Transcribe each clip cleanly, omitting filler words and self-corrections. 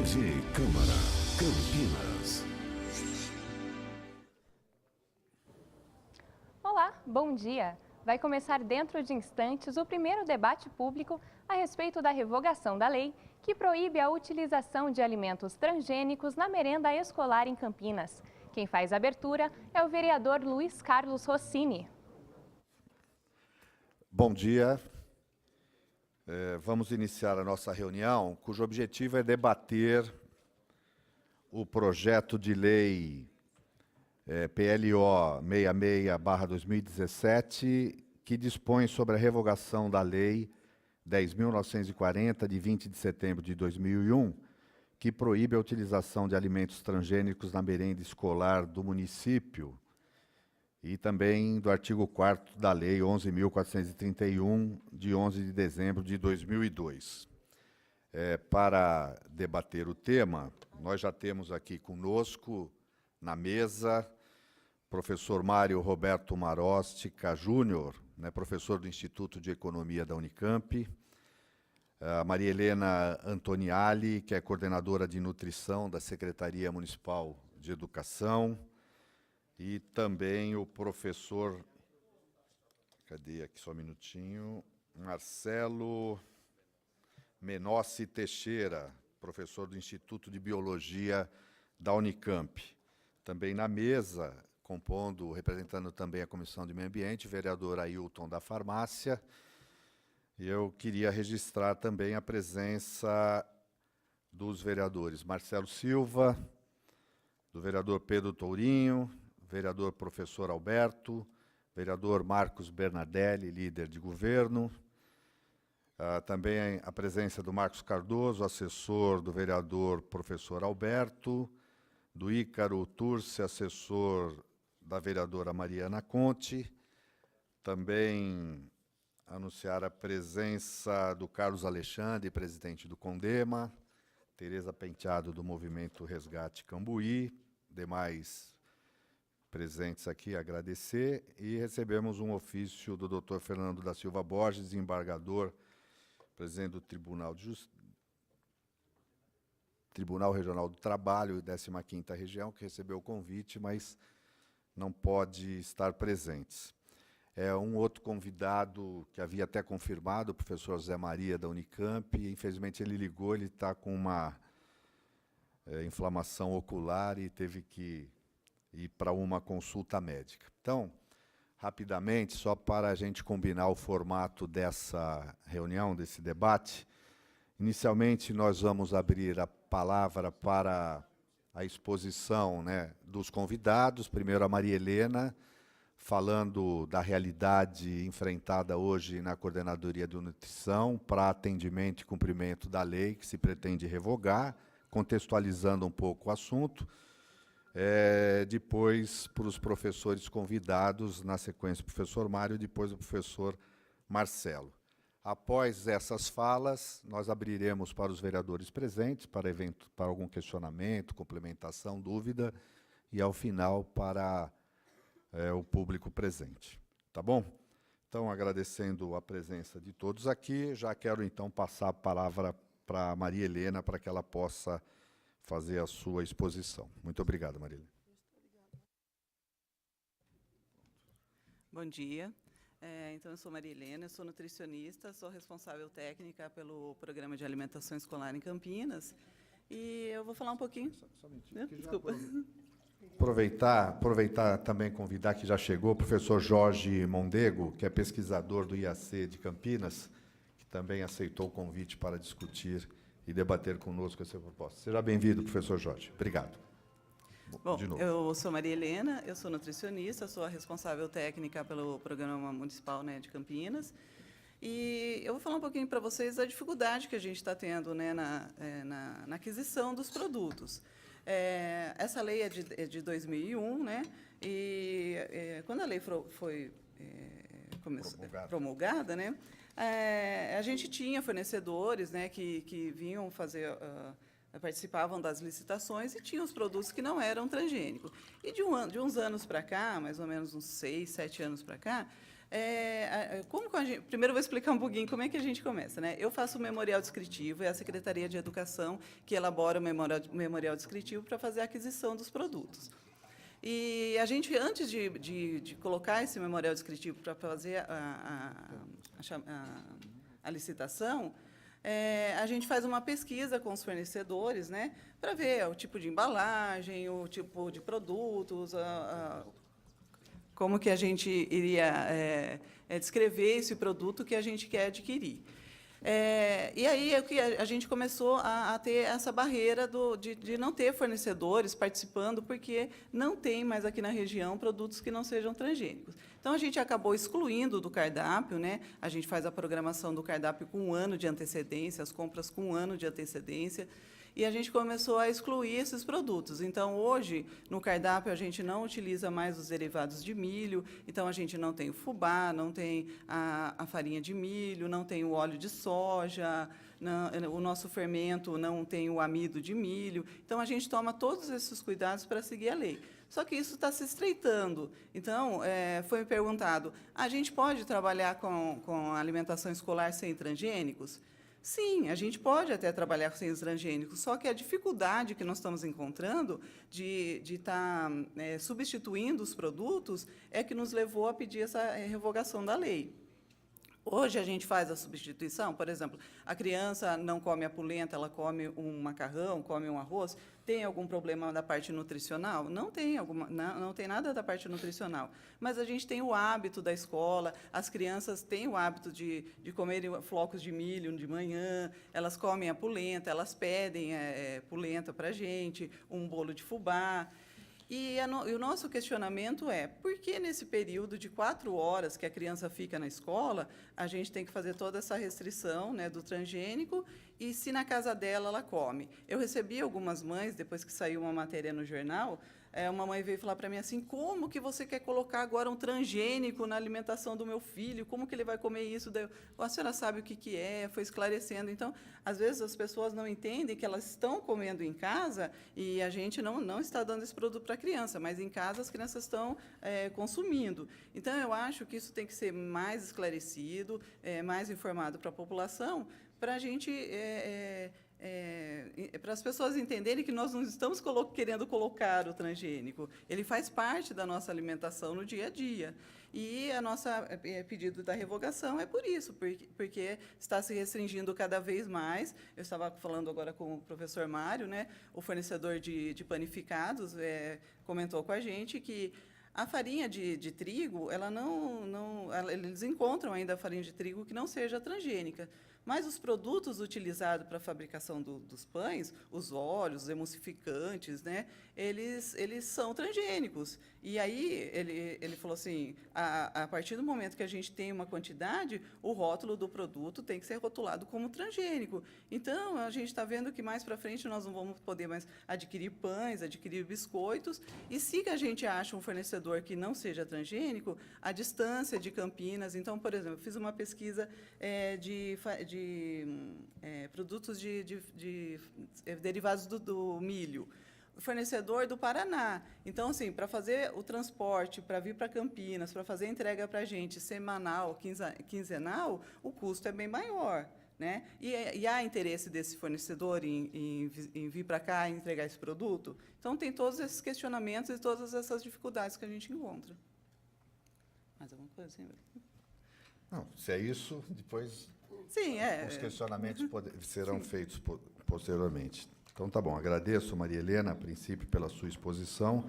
TV Câmara, Campinas. Olá, bom dia! Vai começar dentro de instantes o primeiro debate público a respeito da revogação da lei que proíbe a utilização de alimentos transgênicos na merenda escolar em Campinas. Quem faz a abertura é o vereador Luiz Carlos Rossini. Bom dia. Vamos iniciar a nossa reunião, cujo objetivo é debater o projeto de lei PLO 66/2017, que dispõe sobre a revogação da Lei 10.940, de 20 de setembro de 2001, que proíbe a utilização de alimentos transgênicos na merenda escolar do município, e também do artigo 4º da Lei 11.431, de 11 de dezembro de 2002. Para debater o tema, nós já temos aqui conosco, na mesa, professor Mário Roberto Marostica Júnior, professor do Instituto de Economia da Unicamp, a Maria Helena Antoniali, que é coordenadora de nutrição da Secretaria Municipal de Educação, e também o professor, cadê aqui só um minutinho, Marcelo Menossi Teixeira, professor do Instituto de Biologia da Unicamp. Também na mesa, representando também a Comissão de Meio Ambiente, o vereador Ailton da Farmácia. E eu queria registrar também a presença dos vereadores Marcelo Silva, do vereador Pedro Tourinho, vereador professor Alberto, vereador Marcos Bernardelli, líder de governo, também a presença do Marcos Cardoso, assessor do vereador professor Alberto, do Ícaro Turci, assessor da vereadora Mariana Conte, também anunciar a presença do Carlos Alexandre, presidente do CONDEMA, Tereza Penteado, do Movimento Resgate Cambuí, demais presentes aqui, agradecer, e recebemos um ofício do Dr. Fernando da Silva Borges, desembargador, presidente do Tribunal Regional do Trabalho, 15ª Região, que recebeu o convite, mas não pode estar presente. Um outro convidado que havia até confirmado, o professor Zé Maria, da Unicamp, e, infelizmente, ele ligou, ele está com uma inflamação ocular e teve que ir para uma consulta médica. Então, rapidamente, só para a gente combinar o formato dessa reunião, desse debate, inicialmente nós vamos abrir a palavra para a exposição, dos convidados. Primeiro a Maria Helena, falando da realidade enfrentada hoje na Coordenadoria de Nutrição para atendimento e cumprimento da lei que se pretende revogar, contextualizando um pouco o assunto. Depois, para os professores convidados, na sequência o professor Mário, depois o professor Marcelo. Após essas falas, nós abriremos para os vereadores presentes, para algum questionamento, complementação, dúvida, e, ao final, para o público presente. Tá bom? Então, agradecendo a presença de todos aqui, já quero, então, passar a palavra para a Maria Helena, para que ela possa fazer a sua exposição. Muito obrigado, Maria Helena. Bom dia. Então, eu sou Maria Helena, eu sou nutricionista, sou responsável técnica pelo Programa de Alimentação Escolar em Campinas, e eu vou falar um pouquinho... Só um minutinho. Desculpa. Aproveitar também, convidar que já chegou o professor Jorge Mondego, que é pesquisador do IAC de Campinas, que também aceitou o convite para discutir e debater conosco essa proposta. Seja bem-vindo, professor Jorge. Obrigado. Bom, eu sou Maria Helena, eu sou nutricionista, sou a responsável técnica pelo Programa Municipal de Campinas, e eu vou falar um pouquinho para vocês da dificuldade que a gente está tendo na aquisição dos produtos. Essa lei é de 2001, e quando a lei foi promulgada, a gente tinha fornecedores que vinham fazer, participavam das licitações e tinham os produtos que não eram transgênicos. E de uns anos para cá, mais ou menos uns 6, 7 anos para cá, Primeiro eu vou explicar um pouquinho como é que a gente começa, né? Eu faço o memorial descritivo, é a Secretaria de Educação que elabora o memorial descritivo para fazer a aquisição dos produtos. E a gente, antes de colocar esse memorial descritivo para fazer a licitação, a gente faz uma pesquisa com os fornecedores, né, para ver o tipo de embalagem, o tipo de produtos, como que a gente iria descrever esse produto que a gente quer adquirir. E aí a gente começou a ter essa barreira de não ter fornecedores participando, porque não tem mais aqui na região produtos que não sejam transgênicos. Então, a gente acabou excluindo do cardápio, né? A gente faz a programação do cardápio com 1 ano de antecedência, as compras com 1 ano de antecedência, e a gente começou a excluir esses produtos. Então, hoje, no cardápio, a gente não utiliza mais os derivados de milho, então a gente não tem o fubá, não tem a farinha de milho, não tem o óleo de soja, o nosso fermento não tem o amido de milho. Então, a gente toma todos esses cuidados para seguir a lei. Só que isso está se estreitando. Então, foi me perguntado, a gente pode trabalhar com alimentação escolar sem transgênicos? Sim, a gente pode até trabalhar sem os transgênicos, só que a dificuldade que nós estamos encontrando de estar substituindo os produtos é que nos levou a pedir essa revogação da lei. Hoje a gente faz a substituição, por exemplo, a criança não come a polenta, ela come um macarrão, come um arroz. Tem algum problema da parte nutricional? Não tem, não tem nada da parte nutricional. Mas a gente tem o hábito da escola, as crianças têm o hábito de comer flocos de milho de manhã, elas comem a polenta, elas pedem polenta para a gente, um bolo de fubá. E o nosso questionamento é, por que nesse período de 4 horas que a criança fica na escola, a gente tem que fazer toda essa restrição, né, do transgênico, e se na casa dela ela come? Eu recebi algumas mães, depois que saiu uma matéria no jornal, uma mãe veio falar para mim assim, como que você quer colocar agora um transgênico na alimentação do meu filho? Como que ele vai comer isso? Daí, a senhora sabe o que é? Foi esclarecendo. Então, às vezes, as pessoas não entendem que elas estão comendo em casa e a gente não está dando esse produto para a criança, mas em casa as crianças estão consumindo. Então, eu acho que isso tem que ser mais esclarecido, mais informado para a população, para a gente... para as pessoas entenderem que nós não estamos querendo colocar o transgênico. Ele faz parte da nossa alimentação no dia a dia. E a nossa pedido da revogação é por isso, porque está se restringindo cada vez mais. Eu estava falando agora com o professor Mário, né, o fornecedor de panificados, comentou com a gente que a farinha de trigo, eles encontram ainda a farinha de trigo que não seja transgênica. Mas os produtos utilizados para a fabricação dos pães, os óleos, os emulsificantes, né, eles são transgênicos. E aí ele falou assim, a partir do momento que a gente tem uma quantidade, o rótulo do produto tem que ser rotulado como transgênico. Então, a gente está vendo que mais para frente nós não vamos poder mais adquirir pães, adquirir biscoitos. E se a gente acha um fornecedor que não seja transgênico, a distância de Campinas... Então, por exemplo, eu fiz uma pesquisa de produtos derivados do milho, o fornecedor do Paraná. Então, assim, para fazer o transporte, para vir para Campinas, para fazer a entrega para a gente semanal, quinzenal, o custo é bem maior, né? E há interesse desse fornecedor em vir para cá e entregar esse produto? Então, tem todos esses questionamentos e todas essas dificuldades que a gente encontra. Mais alguma coisa? Assim? Não, se é isso, depois... Sim, os questionamentos serão feitos posteriormente. Então, tá bom. Agradeço, Maria Helena, a princípio, pela sua exposição.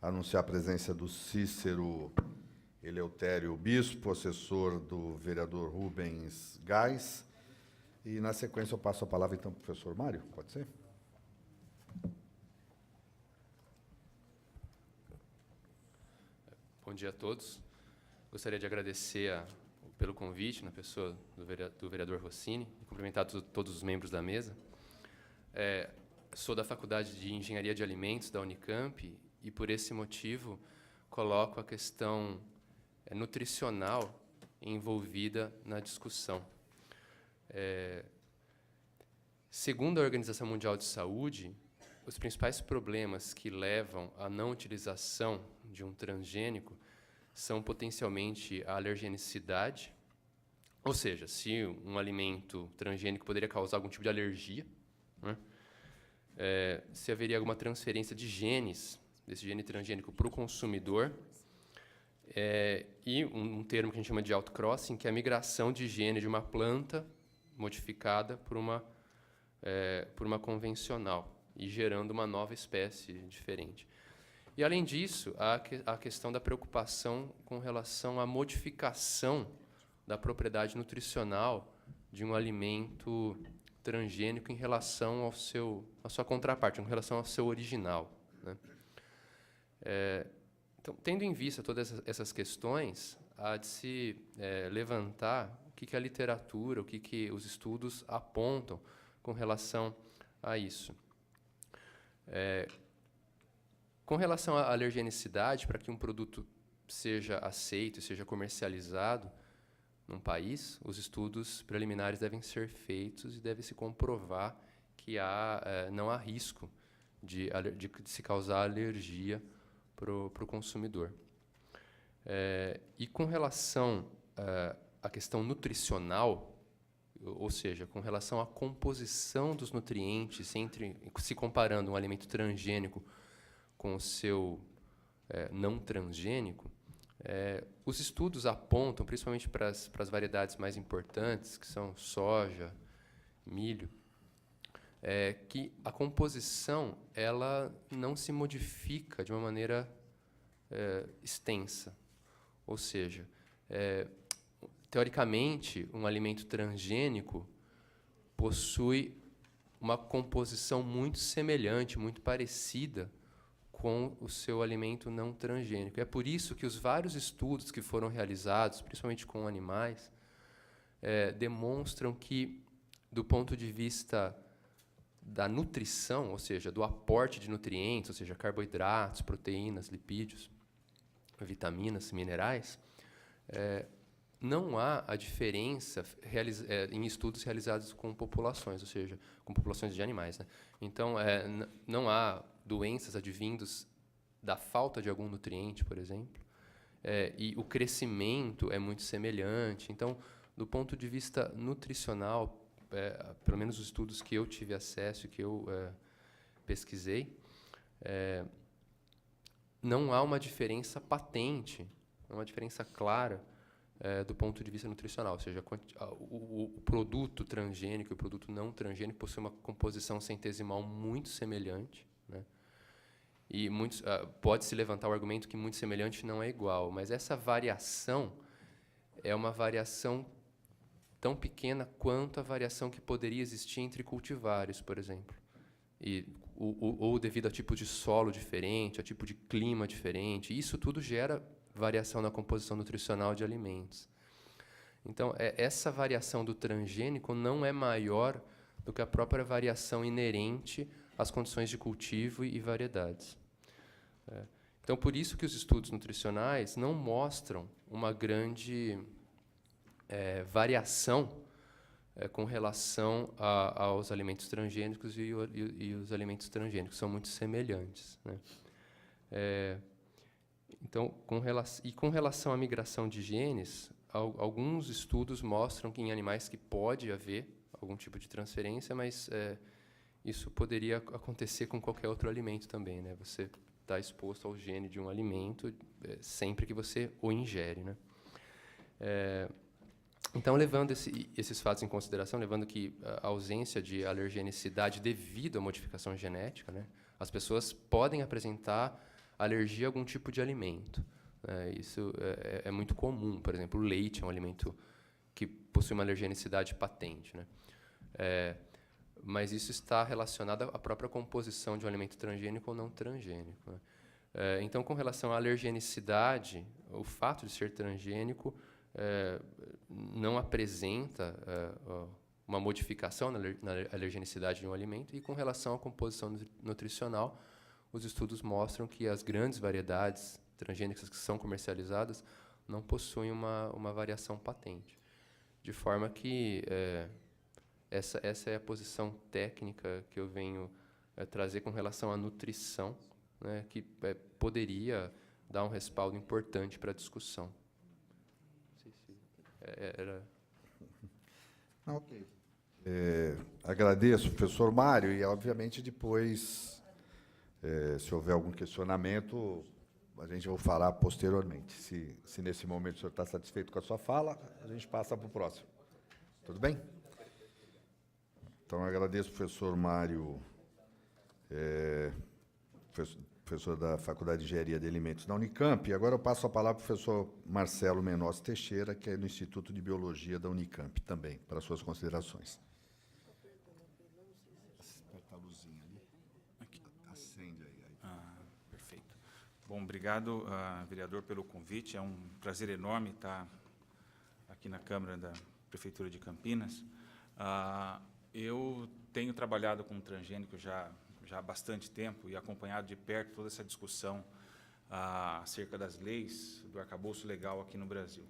Anunciar a presença do Cícero Eleutério Bispo, assessor do vereador Rubens Gás. E, na sequência, eu passo a palavra, então, para o professor Mário. Pode ser? Bom dia a todos. Gostaria de agradecer pelo convite, na pessoa do vereador Rossini, e cumprimentar todos os membros da mesa. Sou da Faculdade de Engenharia de Alimentos da Unicamp e, por esse motivo, coloco a questão nutricional envolvida na discussão. Segundo a Organização Mundial de Saúde, os principais problemas que levam à não utilização de um transgênico são potencialmente a alergenicidade, ou seja, se um alimento transgênico poderia causar algum tipo de alergia, né? Se haveria alguma transferência de genes, desse gene transgênico para o consumidor, e um termo que a gente chama de outcrossing, que é a migração de gene de uma planta modificada por uma convencional, e gerando uma nova espécie diferente. E, além disso, há a questão da preocupação com relação à modificação da propriedade nutricional de um alimento transgênico em relação à sua contraparte, em relação ao seu original, né? Então, tendo em vista todas essas questões, há de se levantar o que a literatura, o que os estudos apontam com relação a isso. Com relação à alergenicidade, para que um produto seja aceito e seja comercializado num país, os estudos preliminares devem ser feitos e deve se comprovar que não há risco de se causar alergia para o consumidor. E com relação à questão nutricional, ou seja, com relação à composição dos nutrientes, se comparando um alimento transgênico com o seu não transgênico, os estudos apontam, principalmente para as variedades mais importantes, que são soja, milho, que a composição ela não se modifica de uma maneira extensa. Ou seja, teoricamente, um alimento transgênico possui uma composição muito semelhante, muito parecida com o seu alimento não transgênico. É por isso que os vários estudos que foram realizados, principalmente com animais, demonstram que, do ponto de vista da nutrição, ou seja, do aporte de nutrientes, ou seja, carboidratos, proteínas, lipídios, vitaminas, minerais, não há a diferença em estudos realizados com populações, ou seja, com populações de animais, né? Então, não há doenças advindas da falta de algum nutriente, por exemplo, e o crescimento é muito semelhante. Então, do ponto de vista nutricional, pelo menos os estudos que eu tive acesso e que eu pesquisei, não há uma diferença patente, não há uma diferença clara do ponto de vista nutricional, ou seja, o produto transgênico e o produto não transgênico possuem uma composição centesimal muito semelhante, né? E pode-se levantar o argumento que muito semelhante não é igual, mas essa variação é uma variação tão pequena quanto a variação que poderia existir entre cultivares, por exemplo, ou devido a tipo de solo diferente, a tipo de clima diferente. Isso tudo gera variação na composição nutricional de alimentos. Então, essa variação do transgênico não é maior do que a própria variação inerente às condições de cultivo e variedades. Então, por isso que os estudos nutricionais não mostram uma grande variação com relação aos alimentos transgênicos e os alimentos transgênicos são muito semelhantes, né? Então, com relação à migração de genes, alguns estudos mostram que em animais que pode haver algum tipo de transferência, mas isso poderia acontecer com qualquer outro alimento também, né? Você está exposto ao gene de um alimento sempre que você o ingere, né? Então, levando esses fatos em consideração, levando que a ausência de alergenicidade devido à modificação genética, né, as pessoas podem apresentar alergia a algum tipo de alimento. Isso é muito comum. Por exemplo, o leite é um alimento que possui uma alergenicidade patente, né? Mas isso está relacionado à própria composição de um alimento transgênico ou não transgênico, né? Então, com relação à alergenicidade, o fato de ser transgênico não apresenta uma modificação na alergenicidade de um alimento, e com relação à composição nutricional, os estudos mostram que as grandes variedades transgênicas que são comercializadas não possuem uma variação patente. De forma que essa é a posição técnica que eu venho trazer com relação à nutrição, né, que poderia dá um respaldo importante para a discussão. Não sei se era... Ok. Agradeço, professor Mário, e, obviamente, depois, se houver algum questionamento, a gente vai falar posteriormente. Se nesse momento o senhor está satisfeito com a sua fala, a gente passa para o próximo. Tudo bem? Então, agradeço ao professor Mário, professor da Faculdade de Engenharia de Alimentos da Unicamp. E agora eu passo a palavra para o professor Marcelo Menos Teixeira, que é do Instituto de Biologia da Unicamp, também, para suas considerações. Aperta a luzinha ali. Acende aí. Perfeito. Bom, obrigado, vereador, pelo convite. É um prazer enorme estar aqui na Câmara da Prefeitura de Campinas. Eu tenho trabalhado com transgênico já há bastante tempo e acompanhado de perto toda essa discussão acerca das leis do arcabouço legal aqui no Brasil.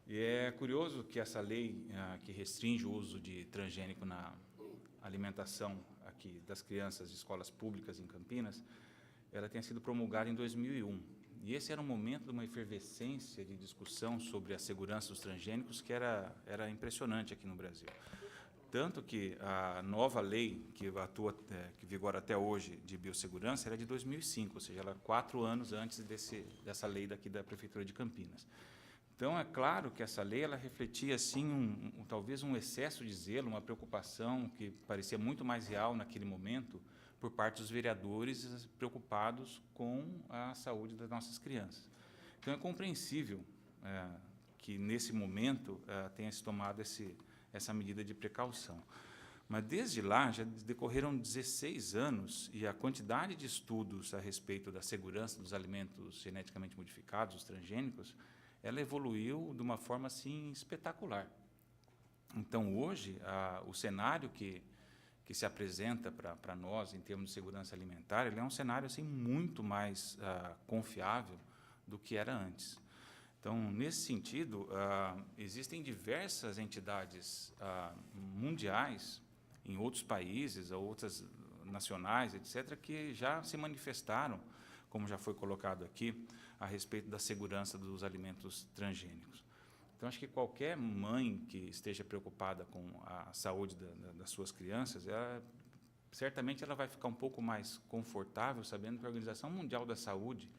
E é curioso que essa lei que restringe o uso de transgênico na alimentação aqui das crianças de escolas públicas em Campinas, ela tenha sido promulgada em 2001. E esse era um momento de uma efervescência de discussão sobre a segurança dos transgênicos que era impressionante aqui no Brasil. Tanto que a nova lei que vigora até hoje de biossegurança era de 2005, ou seja, ela 4 anos antes dessa lei daqui da Prefeitura de Campinas. Então, é claro que essa lei ela refletia assim talvez um excesso de zelo, uma preocupação que parecia muito mais real naquele momento por parte dos vereadores preocupados com a saúde das nossas crianças. Então, é compreensível que, nesse momento, tenha se tomado essa medida de precaução. Mas, desde lá, já decorreram 16 anos e a quantidade de estudos a respeito da segurança dos alimentos geneticamente modificados, os transgênicos, ela evoluiu de uma forma assim, espetacular. Então, hoje, o cenário que se apresenta para nós, em termos de segurança alimentar, ele é um cenário assim, muito mais confiável do que era antes. Então, nesse sentido, existem diversas entidades mundiais, em outros países, ou outras nacionais, etc., que já se manifestaram, como já foi colocado aqui, a respeito da segurança dos alimentos transgênicos. Então, acho que qualquer mãe que esteja preocupada com a saúde das suas crianças, certamente ela vai ficar um pouco mais confortável sabendo que a Organização Mundial da Saúde,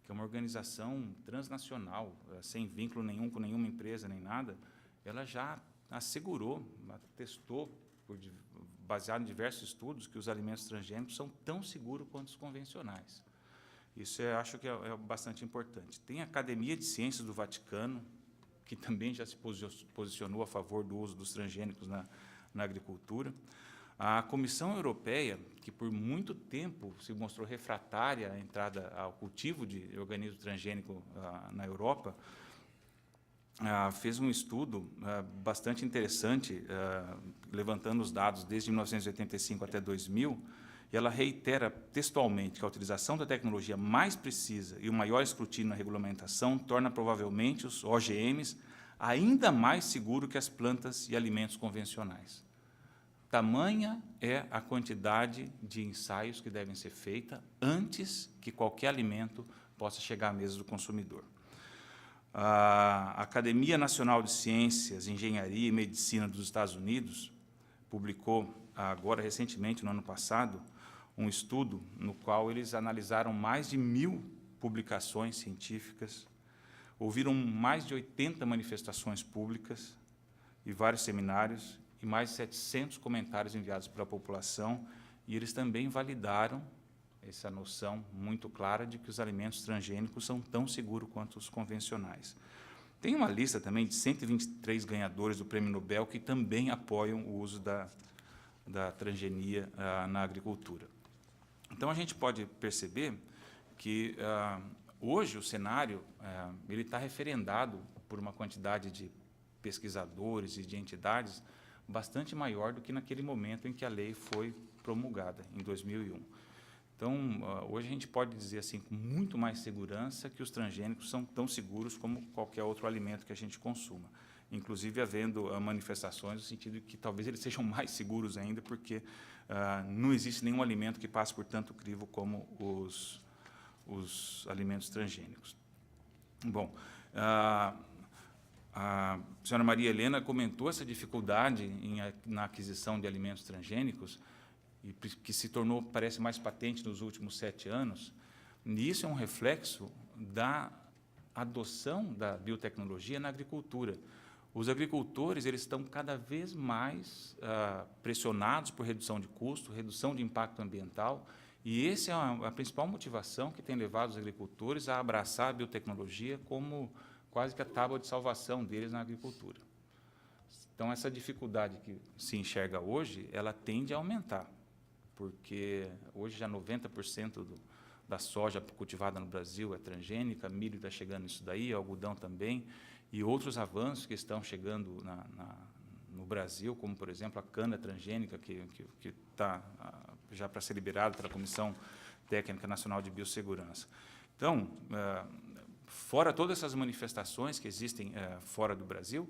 que é uma organização transnacional, sem vínculo nenhum com nenhuma empresa nem nada, ela já assegurou, atestou, baseado em diversos estudos, que os alimentos transgênicos são tão seguros quanto os convencionais. Isso eu acho que é bastante importante. Tem a Academia de Ciências do Vaticano, que também já se posicionou a favor do uso dos transgênicos na agricultura. A Comissão Europeia, que por muito tempo se mostrou refratária à entrada ao cultivo de organismo transgênico na Europa, fez um estudo bastante interessante, levantando os dados desde 1985 até 2000, e ela reitera textualmente que a utilização da tecnologia mais precisa e o maior escrutínio na regulamentação torna provavelmente os OGMs ainda mais seguros que as plantas e alimentos convencionais. Tamanha é a quantidade de ensaios que devem ser feita antes que qualquer alimento possa chegar à mesa do consumidor. A Academia Nacional de Ciências, Engenharia e Medicina dos Estados Unidos publicou, agora recentemente, no ano passado, um estudo no qual eles analisaram mais de 1000 publicações científicas, ouviram mais de 80 manifestações públicas e vários seminários, e mais de 700 comentários enviados pela população, e eles também validaram essa noção muito clara de que os alimentos transgênicos são tão seguros quanto os convencionais. Tem uma lista também de 123 ganhadores do Prêmio Nobel que também apoiam o uso da transgenia na agricultura. Então, a gente pode perceber que, hoje, o cenário ele está referendado por uma quantidade de pesquisadores e de entidades bastante maior do que naquele momento em que a lei foi promulgada, em 2001. Então, hoje a gente pode dizer assim, com muito mais segurança, que os transgênicos são tão seguros como qualquer outro alimento que a gente consuma. Inclusive, havendo manifestações no sentido de que talvez eles sejam mais seguros ainda, porque não existe nenhum alimento que passe por tanto crivo como os alimentos transgênicos. Bom, a senhora Maria Helena comentou essa dificuldade na aquisição de alimentos transgênicos, e que se tornou, parece, mais patente nos últimos 7 anos. E isso é um reflexo da adoção da biotecnologia na agricultura. Os agricultores eles estão cada vez mais pressionados por redução de custo, redução de impacto ambiental, e essa é a principal motivação que tem levado os agricultores a abraçar a biotecnologia como quase que a tábua de salvação deles na agricultura. Então, essa dificuldade que se enxerga hoje, ela tende a aumentar, porque hoje já 90% da soja cultivada no Brasil é transgênica, milho está chegando nisso daí, algodão também, e outros avanços que estão chegando no Brasil, como, por exemplo, a cana transgênica, que está já para ser liberada pela Comissão Técnica Nacional de Biossegurança. Então, fora todas essas manifestações que existem fora do Brasil,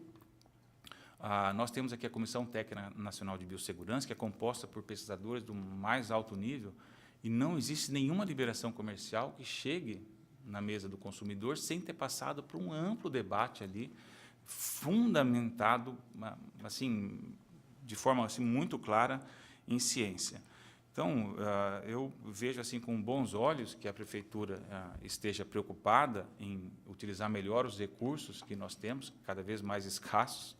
nós temos aqui a Comissão Técnica Nacional de Biossegurança, que é composta por pesquisadores do mais alto nível, e não existe nenhuma liberação comercial que chegue na mesa do consumidor sem ter passado por um amplo debate ali, fundamentado, assim, de forma assim, muito clara em ciência. Então, eu vejo assim com bons olhos que a Prefeitura esteja preocupada em utilizar melhor os recursos que nós temos, cada vez mais escassos,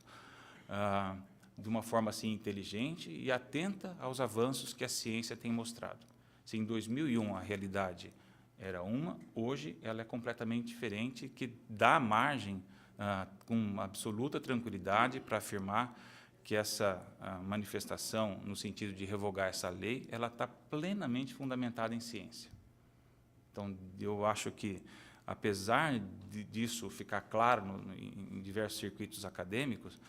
de uma forma assim, inteligente e atenta aos avanços que a ciência tem mostrado. Se em 2001 a realidade era uma, hoje ela é completamente diferente, que dá margem com absoluta tranquilidade para afirmar que essa manifestação, no sentido de revogar essa lei, ela está plenamente fundamentada em ciência. Então, eu acho que, apesar disso ficar claro em diversos circuitos acadêmicos,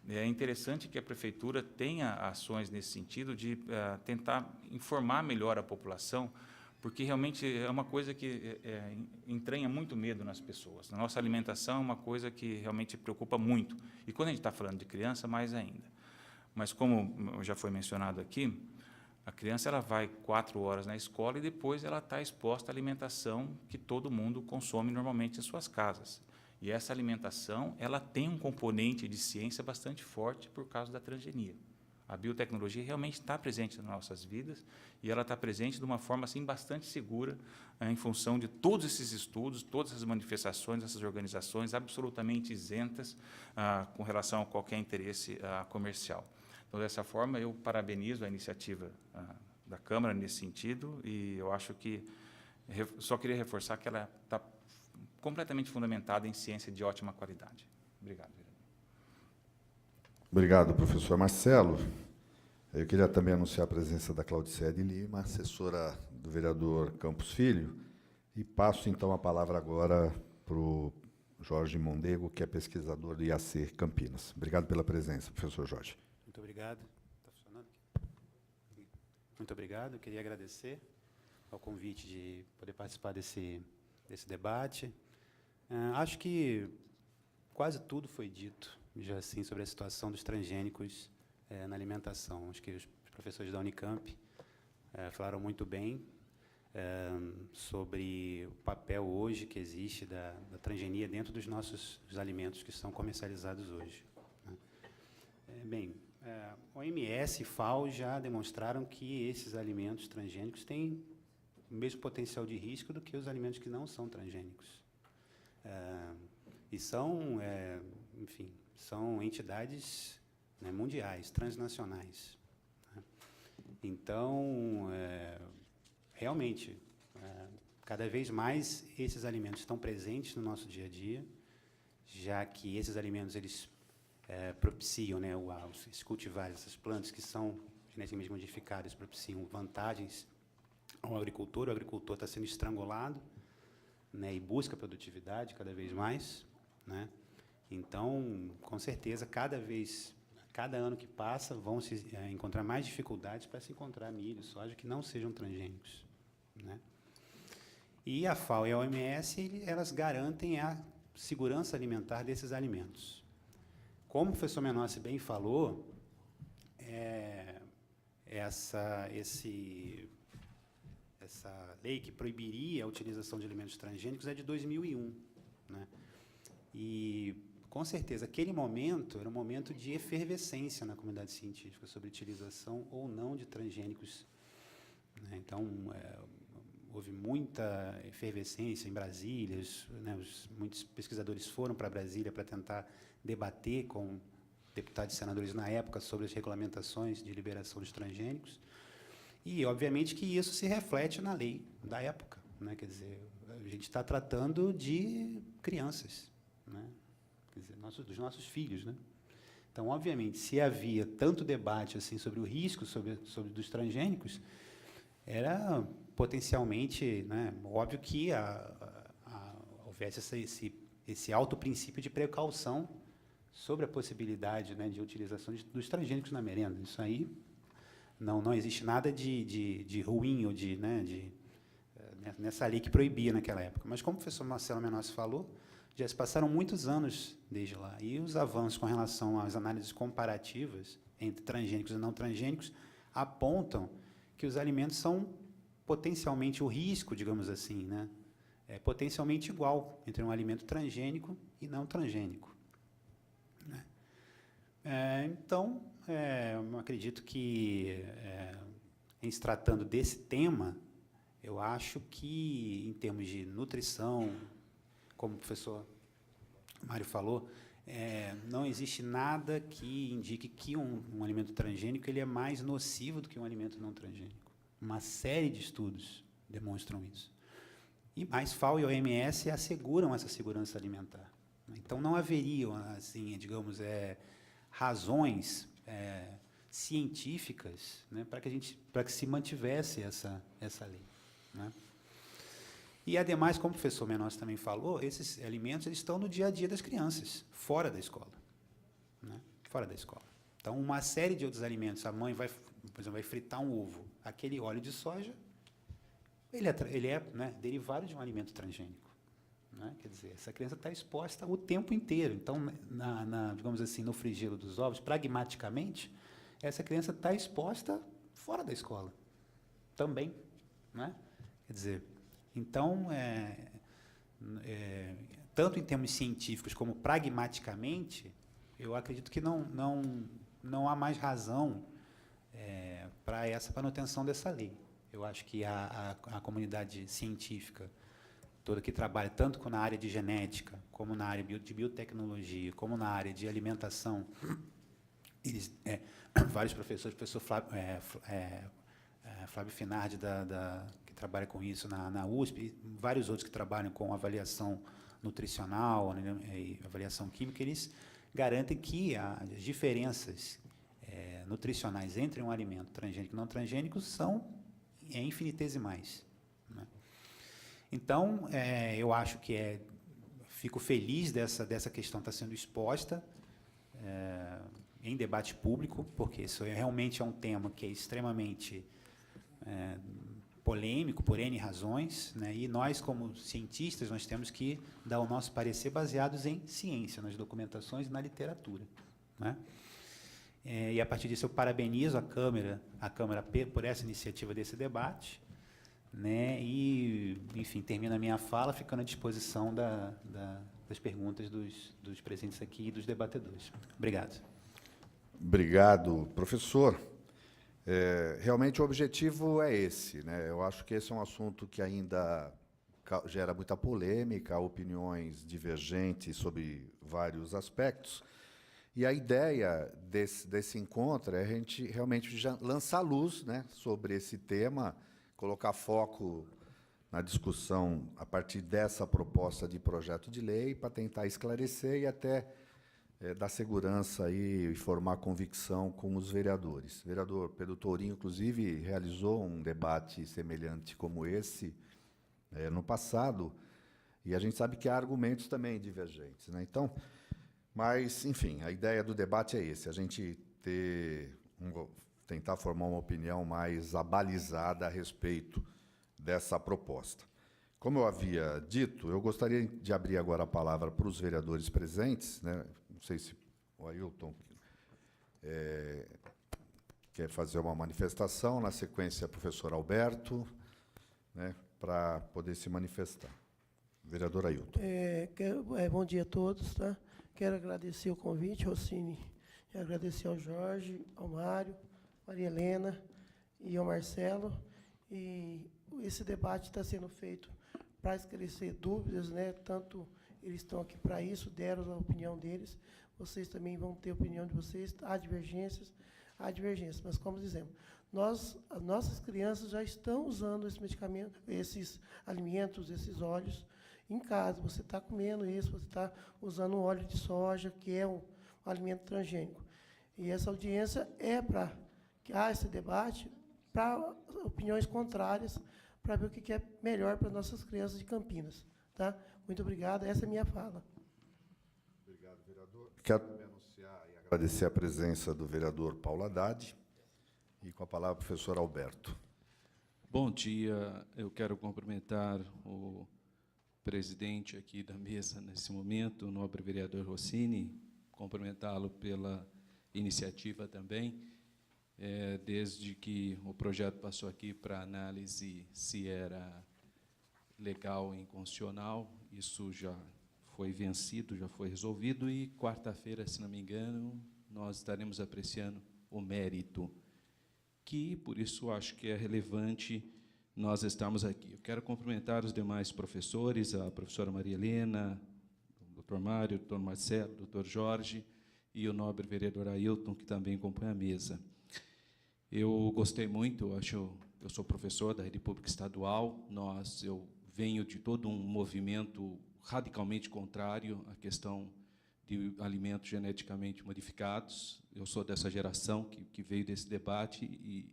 é interessante que a Prefeitura tenha ações nesse sentido de tentar informar melhor a população, porque realmente é uma coisa que entranha muito medo nas pessoas. A nossa alimentação é uma coisa que realmente preocupa muito. E quando a gente está falando de criança, mais ainda. Mas, como já foi mencionado aqui, a criança ela vai 4 horas na escola e depois ela está exposta à alimentação que todo mundo consome normalmente em suas casas. E essa alimentação ela tem um componente de ciência bastante forte por causa da transgenia. A biotecnologia realmente está presente nas nossas vidas e ela está presente de uma forma assim, bastante segura em função de todos esses estudos, todas essas manifestações, essas organizações absolutamente isentas com relação a qualquer interesse comercial. Então, dessa forma, eu parabenizo a iniciativa da Câmara nesse sentido e eu acho que só queria reforçar que ela está completamente fundamentada em ciência de ótima qualidade. Obrigado, vereador. Obrigado, professor Marcelo. Eu queria também anunciar a presença da Claudicéia de Lima, assessora do vereador Campos Filho, e passo, então, a palavra agora para o Jorge Mondego, que é pesquisador do IAC Campinas. Obrigado pela presença, professor Jorge. Muito obrigado. Está funcionando aqui? Muito obrigado. Eu queria agradecer ao convite de poder participar desse debate. Acho que quase tudo foi dito já assim sobre a situação dos transgênicos na alimentação. Acho que os professores da Unicamp falaram muito bem sobre o papel hoje que existe da transgenia dentro dos nossos alimentos que são comercializados hoje. Bem, OMS e FAO já demonstraram que esses alimentos transgênicos têm o mesmo potencial de risco do que os alimentos que não são transgênicos. E são, enfim, são entidades mundiais, transnacionais. Então, realmente, cada vez mais esses alimentos estão presentes no nosso dia a dia, já que esses alimentos eles propiciam, se cultivar essas plantas que são geneticamente modificadas, propiciam vantagens ao agricultor. O agricultor está sendo estrangulado, e busca produtividade cada vez mais, Então, com certeza, cada ano que passa, vão se encontrar mais dificuldades para se encontrar milho, soja que não sejam transgênicos, E a FAO e a OMS, elas garantem a segurança alimentar desses alimentos. Como o professor Menossi bem falou, essa lei que proibiria a utilização de alimentos transgênicos é de 2001. né? E, com certeza, aquele momento era um momento de efervescência na comunidade científica sobre utilização ou não de transgênicos, né? Então, houve muita efervescência em Brasília, né, muitos pesquisadores foram para Brasília para tentar debater com deputados e senadores na época sobre as regulamentações de liberação dos transgênicos, e, obviamente, que isso se reflete na lei da época, né? Quer dizer, a gente está tratando de crianças, né? Quer dizer, dos nossos filhos, né? Então, obviamente, se havia tanto debate assim sobre o risco sobre dos transgênicos, era potencialmente, né, óbvio que houvesse esse alto princípio de precaução sobre a possibilidade, né, de utilização dos transgênicos na merenda. Isso aí não existe nada de ruim ou nessa lei que proibia naquela época. Mas, como o professor Marcelo Menossi falou, já se passaram muitos anos desde lá, e os avanços com relação às análises comparativas entre transgênicos e não transgênicos apontam que os alimentos são potencialmente, o risco, digamos assim, né, é potencialmente igual entre um alimento transgênico e não transgênico, né? Então, eu acredito que, em se tratando desse tema, eu acho que, em termos de nutrição, como o professor Mário falou, não existe nada que indique que um alimento transgênico ele é mais nocivo do que um alimento não transgênico. Uma série de estudos demonstram isso. E mais FAO e OMS asseguram essa segurança alimentar. Então, não haveriam, assim, digamos, razões científicas, né, para que se mantivesse essa lei, né? E, ademais, como o professor Menossi também falou, esses alimentos eles estão no dia a dia das crianças, fora da escola, né? Fora da escola. Então, uma série de outros alimentos, a mãe vai, por exemplo, vai fritar um ovo, aquele óleo de soja, ele é, né, derivado de um alimento transgênico, né? Quer dizer, essa criança está exposta o tempo inteiro. Então, digamos assim, no frigir dos ovos, pragmaticamente, essa criança está exposta fora da escola também, né? Quer dizer, então, tanto em termos científicos como pragmaticamente, eu acredito que não há mais razão para essa manutenção dessa lei. Eu acho que a comunidade científica toda que trabalha tanto na área de genética, como na área de biotecnologia, como na área de alimentação, vários professores, o professor Flávio Finardi, que trabalha com isso na USP, e vários outros que trabalham com avaliação nutricional, né, e avaliação química, eles garantem que as diferenças nutricionais entre um alimento transgênico e não transgênico são infinitesimais, né? Então, eu acho que fico feliz dessa questão estar sendo exposta em debate público, porque isso realmente é um tema que é extremamente polêmico por N razões, né? E nós, como cientistas, nós temos que dar o nosso parecer baseados em ciência, nas documentações e na literatura, né? E, a partir disso, eu parabenizo a Câmara por essa iniciativa desse debate, né? E, enfim, termino a minha fala ficando à disposição das perguntas dos presentes aqui e dos debatedores. Obrigado. Obrigado, professor. Realmente o objetivo é esse, né? Eu acho que esse é um assunto que ainda gera muita polêmica, opiniões divergentes sobre vários aspectos. E a ideia desse encontro é a gente realmente já lançar luz, né, sobre esse tema, colocar foco na discussão a partir dessa proposta de projeto de lei para tentar esclarecer e até dar segurança e formar convicção com os vereadores. O vereador Pedro Tourinho, inclusive, realizou um debate semelhante como esse no passado, e a gente sabe que há argumentos também divergentes, né? Então, mas, enfim, a ideia do debate é esse, a gente tentar formar uma opinião mais abalizada a respeito dessa proposta. Como eu havia dito, eu gostaria de abrir agora a palavra para os vereadores presentes, né? Não sei se o Ailton quer fazer uma manifestação, na sequência, o professor Alberto, né, para poder se manifestar. Vereador Ailton. Bom dia a todos. Tá? Quero agradecer o convite, Rossini, e agradecer ao Jorge, ao Mário, Maria Helena e ao Marcelo. E esse debate está sendo feito para esclarecer dúvidas, né? Tanto eles estão aqui para isso, deram a opinião deles, vocês também vão ter a opinião de vocês, há divergências, mas como dizemos, as nossas crianças já estão usando esse medicamento, esses alimentos, esses óleos em casa. Você está comendo isso, você está usando um óleo de soja, que é um alimento transgênico. E essa audiência é para que há esse debate para opiniões contrárias, para ver o que é melhor para nossas crianças de Campinas. Tá? Muito obrigado. Essa é a minha fala. Obrigado, vereador. Quero anunciar e agradecer a presença do vereador Paulo Haddad. E com a palavra, o professor Alberto. Bom dia. Eu quero cumprimentar o presidente aqui da mesa nesse momento, o nobre vereador Rossini, cumprimentá-lo pela iniciativa também. Desde que o projeto passou aqui para análise se era legal e inconstitucional, isso já foi vencido, já foi resolvido, e quarta-feira, se não me engano, nós estaremos apreciando o mérito, que, por isso, acho que é relevante nós estarmos aqui. Eu quero cumprimentar os demais professores, a professora Maria Helena, o doutor Mário, o doutor Marcelo, o doutor Jorge e o nobre vereador Ailton, que também acompanha a mesa. Eu gostei muito, eu sou professor da rede pública estadual, eu venho de todo um movimento radicalmente contrário à questão de alimentos geneticamente modificados. Eu sou dessa geração que veio desse debate, e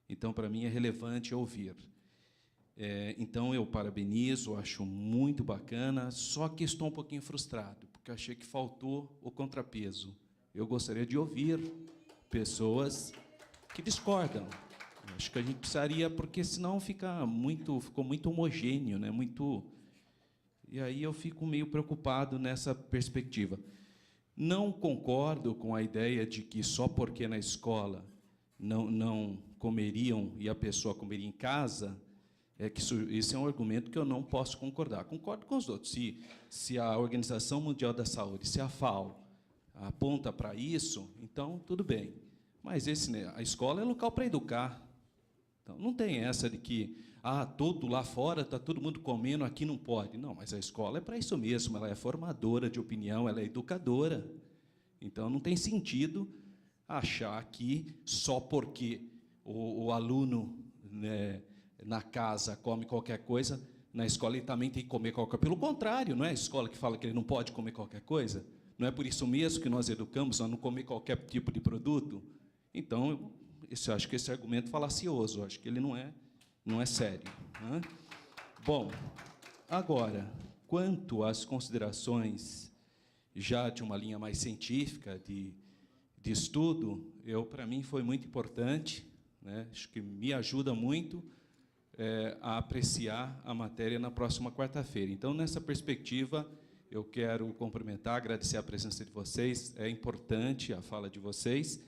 então, para mim, é relevante ouvir. Então, eu parabenizo, acho muito bacana, só que estou um pouquinho frustrado, porque achei que faltou o contrapeso. Eu gostaria de ouvir pessoas que discordam. Acho que a gente precisaria, porque senão ficou muito homogêneo, né? E aí eu fico meio preocupado nessa perspectiva. Não concordo com a ideia de que só porque na escola não comeriam e a pessoa comeria em casa, que isso é um argumento que eu não posso concordar. Concordo com os outros. Se a Organização Mundial da Saúde, se a FAO aponta para isso, então tudo bem. Mas a escola é local para educar. Então, não tem essa de que todo lá fora está todo mundo comendo, aqui não pode. Não, mas a escola é para isso mesmo, ela é formadora de opinião, ela é educadora. Então, não tem sentido achar que só porque o aluno, né, na casa come qualquer coisa, na escola ele também tem que comer qualquer coisa. Pelo contrário, não é a escola que fala que ele não pode comer qualquer coisa? Não é por isso mesmo que nós educamos a não comer qualquer tipo de produto? Então, eu acho que esse argumento é falacioso, acho que ele não é sério. Né? Bom, agora, quanto às considerações já de uma linha mais científica, de estudo, para mim, foi muito importante, né? Acho que me ajuda muito a apreciar a matéria na próxima quarta-feira. Então, nessa perspectiva, eu quero cumprimentar, agradecer a presença de vocês, é importante a fala de vocês,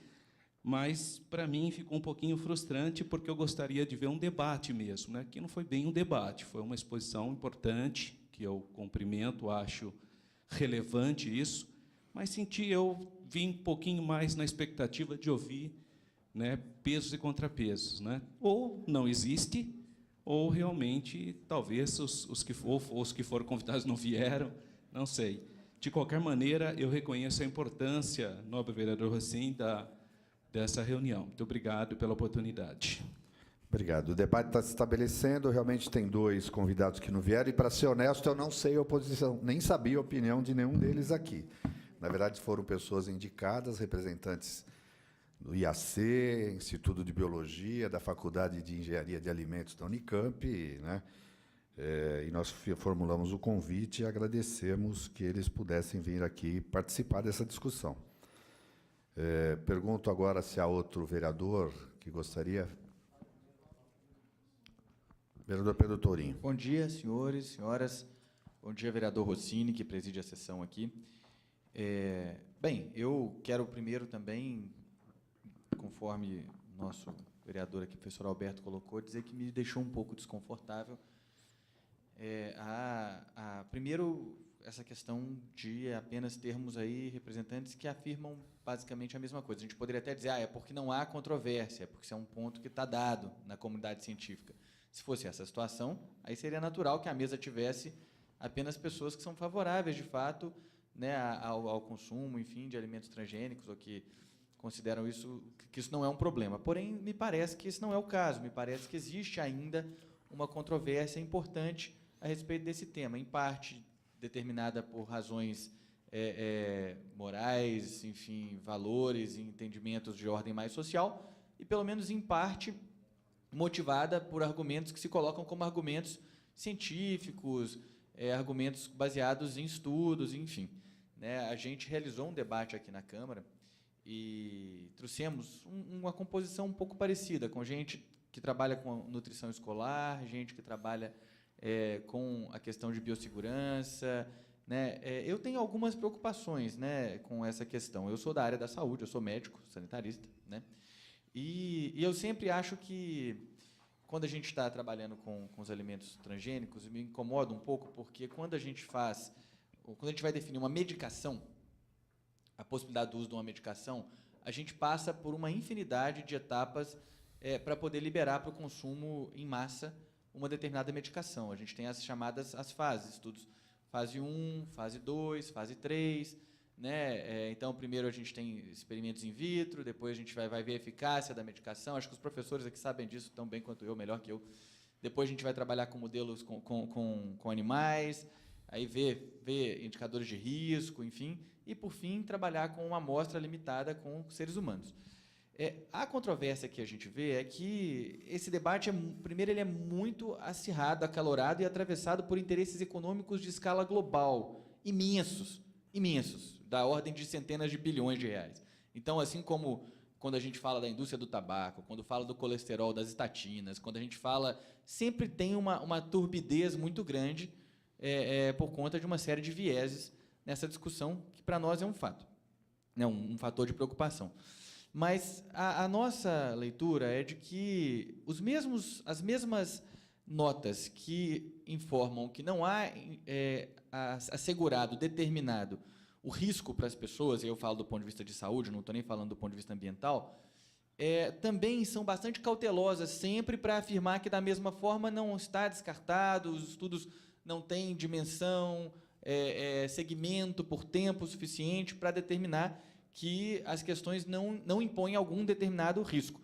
mas, para mim, ficou um pouquinho frustrante, porque eu gostaria de ver um debate mesmo, né? Que não foi bem um debate, foi uma exposição importante, que eu cumprimento, acho relevante isso, mas eu vim um pouquinho mais na expectativa de ouvir, né, pesos e contrapesos. Né? Ou não existe, ou realmente, talvez, os que foram convidados não vieram, não sei. De qualquer maneira, eu reconheço a importância, nobre vereador Rossini, dessa reunião. Muito obrigado pela oportunidade. Obrigado. O debate está se estabelecendo, realmente tem 2 convidados que não vieram, e, para ser honesto, eu não sei a oposição, nem sabia a opinião de nenhum deles aqui. Na verdade, foram pessoas indicadas, representantes do IAC, Instituto de Biologia, da Faculdade de Engenharia de Alimentos da Unicamp, né? E nós formulamos o convite e agradecemos que eles pudessem vir aqui participar dessa discussão. Pergunto agora se há outro vereador que gostaria. Vereador Pedro Tourinho. Bom dia, senhores, senhoras. Bom dia, vereador Rossini, que preside a sessão aqui. Bem, eu quero primeiro também, conforme o nosso vereador aqui, professor Alberto, colocou, dizer que me deixou um pouco desconfortável Primeiro, essa questão de apenas termos aí representantes que afirmam basicamente a mesma coisa. A gente poderia até dizer, é porque não há controvérsia, é porque isso é um ponto que está dado na comunidade científica. Se fosse essa situação, aí seria natural que a mesa tivesse apenas pessoas que são favoráveis, de fato, né, ao consumo, enfim, de alimentos transgênicos, ou que consideram isso, que isso não é um problema. Porém, me parece que esse não é o caso. Me parece que existe ainda uma controvérsia importante a respeito desse tema, em parte determinada por razões morais, enfim, valores e entendimentos de ordem mais social, e, pelo menos em parte, motivada por argumentos que se colocam como argumentos científicos, argumentos baseados em estudos, enfim. Né? A gente realizou um debate aqui na Câmara e trouxemos uma composição um pouco parecida, com gente que trabalha com nutrição escolar, gente que trabalha com a questão de biossegurança, né? Eu tenho algumas preocupações, né, com essa questão. Eu sou da área da saúde, eu sou médico, sanitarista, né? E eu sempre acho que, quando a gente está trabalhando com os alimentos transgênicos, me incomoda um pouco, porque quando a gente vai definir uma medicação, a possibilidade do uso de uma medicação, a gente passa por uma infinidade de etapas para poder liberar para o consumo em massa uma determinada medicação. A gente tem as chamadas fases, estudos fase 1, fase 2, fase 3, né? Então, primeiro a gente tem experimentos in vitro, depois a gente vai ver a eficácia da medicação. Acho que os professores aqui sabem disso tão bem quanto eu, melhor que eu. Depois a gente vai trabalhar com modelos com animais, aí ver indicadores de risco, enfim, e, por fim, trabalhar com uma amostra limitada com seres humanos. A controvérsia que a gente vê é que esse debate, primeiro, ele é muito acirrado, acalorado e atravessado por interesses econômicos de escala global, imensos, da ordem de centenas de bilhões de reais. Então, assim como quando a gente fala da indústria do tabaco, quando fala do colesterol, das estatinas, quando a gente fala, sempre tem uma turbidez muito grande por conta de uma série de vieses nessa discussão, que para nós é um fato, né, um fator de preocupação. Mas a nossa leitura é de que as mesmas notas que informam que não há assegurado, determinado, o risco para as pessoas, e eu falo do ponto de vista de saúde, não estou nem falando do ponto de vista ambiental, também são bastante cautelosas sempre para afirmar que, da mesma forma, não está descartado, os estudos não têm dimensão, segmento por tempo suficiente para determinar que as questões não impõem algum determinado risco.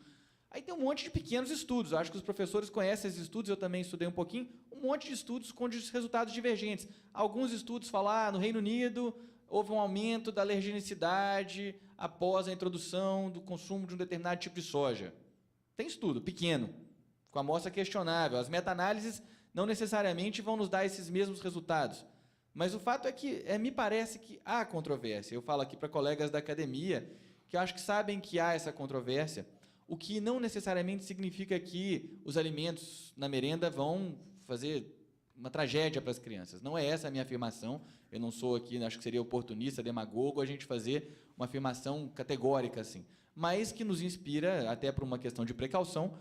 Aí tem um monte de pequenos estudos, eu acho que os professores conhecem esses estudos, eu também estudei um pouquinho, um monte de estudos com resultados divergentes. Alguns estudos falam, no Reino Unido houve um aumento da alergenicidade após a introdução do consumo de um determinado tipo de soja. Tem estudo, pequeno, com amostra questionável. As meta-análises não necessariamente vão nos dar esses mesmos resultados. Mas o fato é que me parece que há controvérsia. Eu falo aqui para colegas da academia que eu acho que sabem que há essa controvérsia, o que não necessariamente significa que os alimentos na merenda vão fazer uma tragédia para as crianças. Não é essa a minha afirmação. Eu não sou aqui, acho que seria oportunista, demagogo, a gente fazer uma afirmação categórica assim. Mas que nos inspira, até por uma questão de precaução,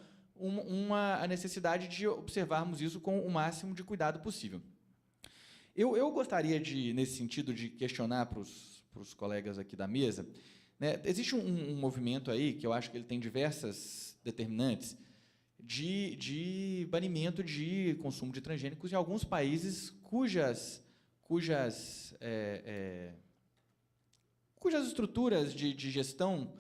a necessidade de observarmos isso com o máximo de cuidado possível. Eu gostaria, nesse sentido, de questionar para os colegas aqui da mesa, né, existe um movimento aí, que eu acho que ele tem diversas determinantes, de banimento de consumo de transgênicos em alguns países cujas estruturas de gestão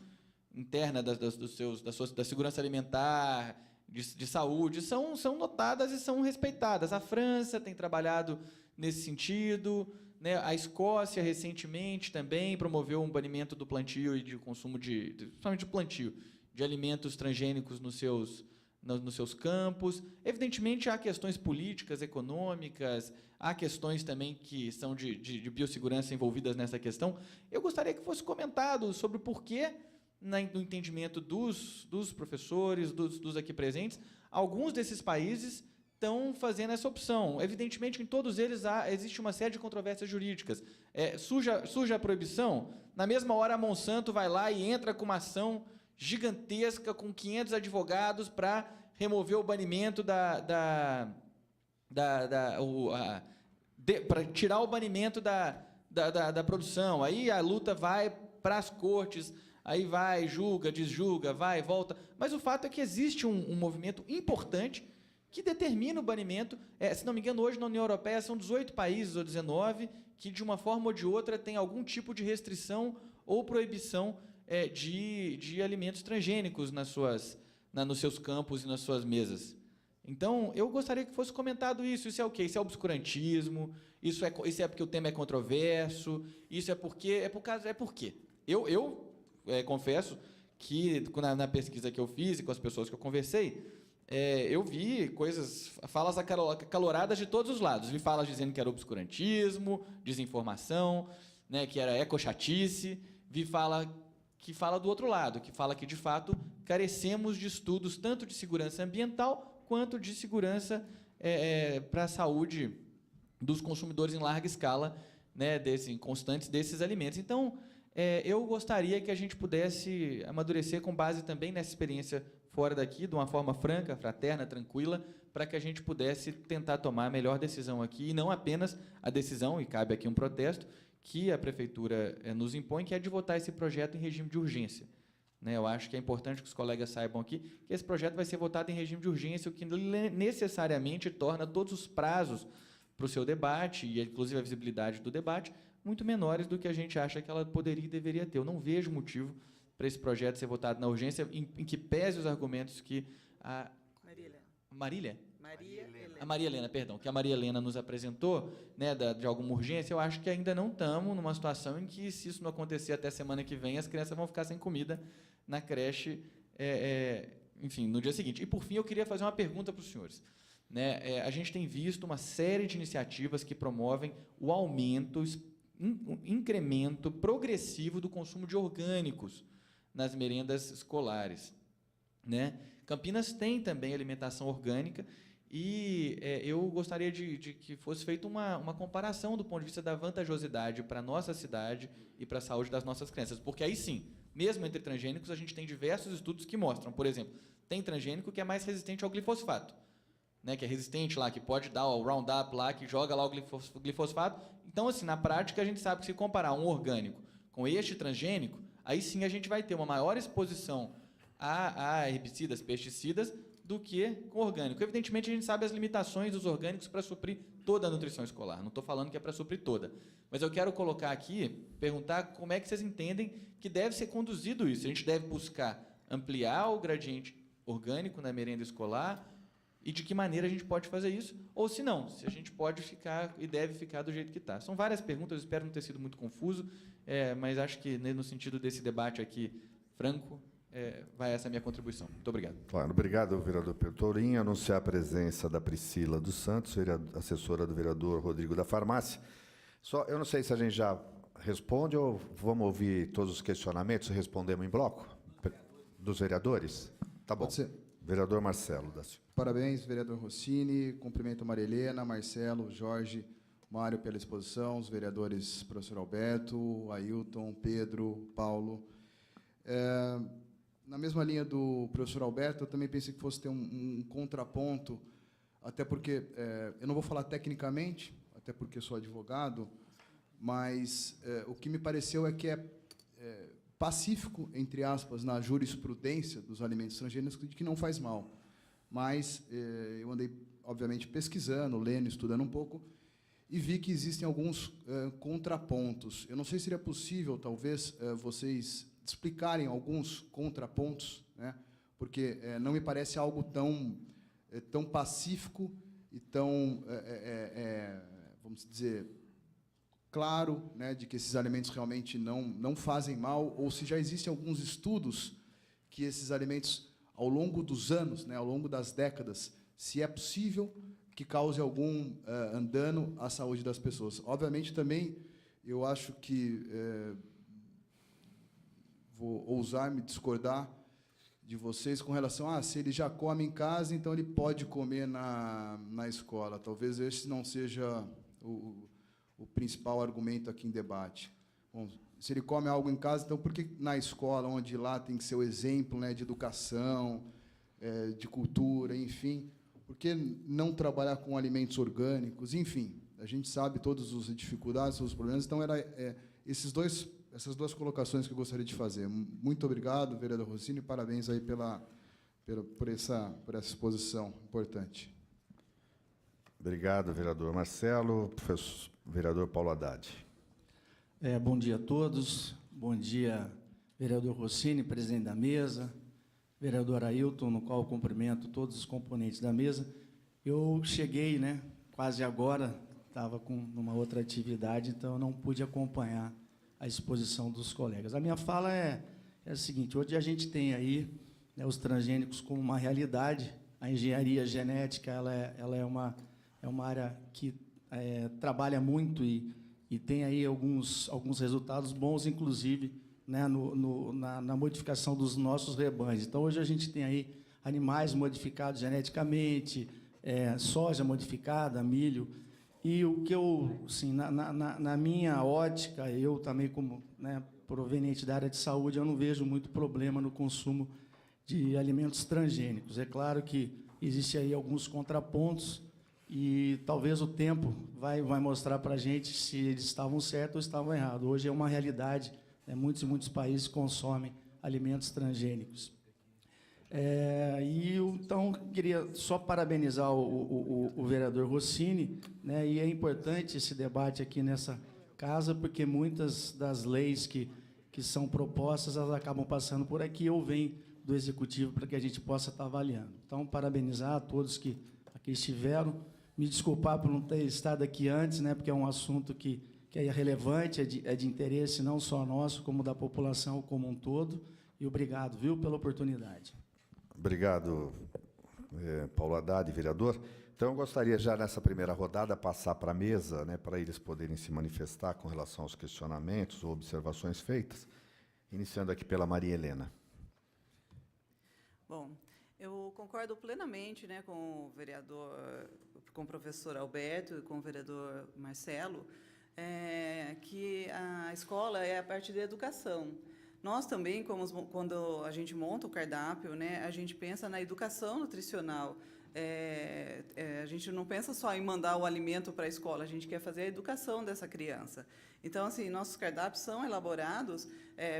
interna da segurança alimentar, de saúde, são notadas e são respeitadas. A França tem trabalhado nesse sentido, né? A Escócia, recentemente, também promoveu um banimento do plantio e de consumo, principalmente do plantio, de alimentos transgênicos nos seus campos. Evidentemente, há questões políticas, econômicas, há questões também que são de biossegurança envolvidas nessa questão. Eu gostaria que fosse comentado sobre o porquê, no entendimento dos professores, dos aqui presentes, alguns desses países estão fazendo essa opção. Evidentemente, em todos eles existe uma série de controvérsias jurídicas. Surge a proibição, na mesma hora a Monsanto vai lá e entra com uma ação gigantesca, com 500 advogados, para remover o banimento para tirar o banimento da produção. Aí a luta vai para as cortes, aí vai, julga, desjulga, vai, volta. Mas o fato é que existe um movimento importante que determina o banimento. Se não me engano, hoje na União Europeia são 18 países ou 19 que, de uma forma ou de outra, tem algum tipo de restrição ou proibição de alimentos transgênicos nos seus campos e nas suas mesas. Então, eu gostaria que fosse comentado isso. Isso é o quê? Isso é obscurantismo? Isso é porque o tema é controverso? Isso é porque... por quê? Eu confesso que, na pesquisa que eu fiz e com as pessoas que eu conversei, eu vi falas acaloradas de todos os lados. Vi falas dizendo que era obscurantismo, desinformação, né, que era ecochatice. Vi que fala do outro lado, que fala que, de fato, carecemos de estudos tanto de segurança ambiental quanto de segurança para a saúde dos consumidores em larga escala, né, constantes desses alimentos. Então, eu gostaria que a gente pudesse amadurecer com base também nessa experiência fora daqui, de uma forma franca, fraterna, tranquila, para que a gente pudesse tentar tomar a melhor decisão aqui, e não apenas a decisão, e cabe aqui um protesto, que a Prefeitura nos impõe, que é de votar esse projeto em regime de urgência. Né, eu acho que é importante que os colegas saibam aqui que esse projeto vai ser votado em regime de urgência, o que necessariamente torna todos os prazos para o seu debate, e inclusive a visibilidade do debate, muito menores do que a gente acha que ela poderia e deveria ter. Eu não vejo motivo para esse projeto ser votado na urgência, em que pese os argumentos que a Maria Helena, perdão, que a Maria Helena nos apresentou, né, de alguma urgência. Eu acho que ainda não estamos numa situação em que, se isso não acontecer até semana que vem, as crianças vão ficar sem comida na creche, enfim, no dia seguinte. E, por fim, eu queria fazer uma pergunta para os senhores. Né, a gente tem visto uma série de iniciativas que promovem o aumento, um incremento progressivo do consumo de orgânicos nas merendas escolares. Né? Campinas tem também alimentação orgânica, e eu gostaria de que fosse feita uma comparação do ponto de vista da vantajosidade para a nossa cidade e para a saúde das nossas crianças. Porque aí sim, mesmo entre transgênicos, a gente tem diversos estudos que mostram, por exemplo, tem transgênico que é mais resistente ao glifosfato, né, que é resistente lá, que pode dar o Roundup lá, que joga lá o glifosfato. Então, assim, na prática, a gente sabe que se comparar um orgânico com este transgênico, aí sim a gente vai ter uma maior exposição a herbicidas, pesticidas, do que com orgânico. Evidentemente, a gente sabe as limitações dos orgânicos para suprir toda a nutrição escolar. Não estou falando que é para suprir toda. Mas eu quero colocar aqui, perguntar como é que vocês entendem que deve ser conduzido isso. A gente deve buscar ampliar o gradiente orgânico na merenda escolar, e de que maneira a gente pode fazer isso, ou se não, se a gente pode ficar e deve ficar do jeito que está. São várias perguntas, eu espero não ter sido muito confuso, mas acho que, no sentido desse debate aqui franco, vai essa minha contribuição. Muito obrigado. Claro, obrigado, vereador Pedro Tourinho. Anunciar a presença da Priscila dos Santos, assessora do vereador Rodrigo da Farmácia. Eu não sei se a gente já responde ou vamos ouvir todos os questionamentos e respondemos em bloco dos vereadores? Tá bom. Pode ser. Vereador Marcelo da Silva. Parabéns, vereador Rossini. Cumprimento a Maria Helena, Marcelo, Jorge, Mário pela exposição, os vereadores professor Alberto, Ailton, Pedro, Paulo. Na mesma linha do professor Alberto, eu também pensei que fosse ter um contraponto, até porque, eu não vou falar tecnicamente, até porque sou advogado, mas o que me pareceu é que pacífico, entre aspas, na jurisprudência dos alimentos transgênicos, de que não faz mal. Mas eu andei, obviamente, pesquisando, lendo, estudando um pouco, e vi que existem alguns contrapontos. Eu não sei se seria possível, talvez, vocês explicarem alguns contrapontos, né? Porque não me parece algo tão pacífico e tão, vamos dizer, claro, né, de que esses alimentos realmente não fazem mal, ou se já existem alguns estudos que esses alimentos, ao longo dos anos, né, ao longo das décadas, se é possível que cause algum dano à saúde das pessoas. Obviamente, também, eu acho que vou ousar me discordar de vocês com relação a se ele já come em casa, então ele pode comer na escola. Talvez esse não seja o principal argumento aqui em debate. Bom, se ele come algo em casa, então por que na escola, onde lá tem que ser o exemplo, né, de educação, de cultura, enfim, Por que não trabalhar com alimentos orgânicos? Enfim, a gente sabe todas as dificuldades, todos os problemas. Então, essas duas colocações que eu gostaria de fazer. Muito obrigado, vereador Rossini, parabéns aí por essa exposição importante. Obrigado, vereador Marcelo. Professor, vereador Paulo Haddad. Bom dia a todos. Bom dia, vereador Rossini, presidente da mesa, vereador Ailton, no qual eu cumprimento todos os componentes da mesa. Eu cheguei, quase agora, estava numa outra atividade, então eu não pude acompanhar a exposição dos colegas. A minha fala é a seguinte: hoje a gente tem aí os transgênicos como uma realidade. A engenharia genética ela é uma área que trabalha muito e tem aí alguns resultados bons, inclusive, na modificação dos nossos rebanhos. Então, hoje a gente tem aí animais modificados geneticamente, soja modificada, milho. E o que eu, assim, na minha ótica, eu também como proveniente da área de saúde, eu não vejo muito problema no consumo de alimentos transgênicos. É claro que existe aí alguns contrapontos e talvez o tempo vai mostrar para a gente se eles estavam certos ou estavam errados. Hoje é uma realidade, muitos e muitos países consomem alimentos transgênicos. Então, queria só parabenizar o vereador Rossini, e é importante esse debate aqui nessa casa, porque muitas das leis que são propostas, elas acabam passando por aqui ou vêm do Executivo para que a gente possa estar avaliando. Então, parabenizar a todos que aqui estiveram, me desculpar por não ter estado aqui antes, porque é um assunto que é relevante, é de interesse não só nosso, como da população como um todo, e obrigado, pela oportunidade. Obrigado, Paulo Haddad, vereador. Então, eu gostaria já, nessa primeira rodada, passar para a mesa, para eles poderem se manifestar com relação aos questionamentos ou observações feitas, iniciando aqui pela Maria Helena. Bom, eu concordo plenamente com o vereador, com o professor Alberto e com o vereador Marcelo, que a escola é a parte da educação. Nós também, quando a gente monta o cardápio, a gente pensa na educação nutricional. A gente não pensa só em mandar o alimento para a escola, a gente quer fazer a educação dessa criança. Então, assim, nossos cardápios são elaborados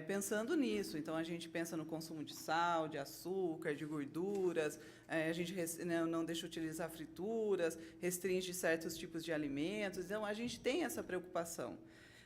pensando nisso. Então, a gente pensa no consumo de sal, de açúcar, de gorduras, a gente não deixa utilizar frituras, restringe certos tipos de alimentos. Então, a gente tem essa preocupação.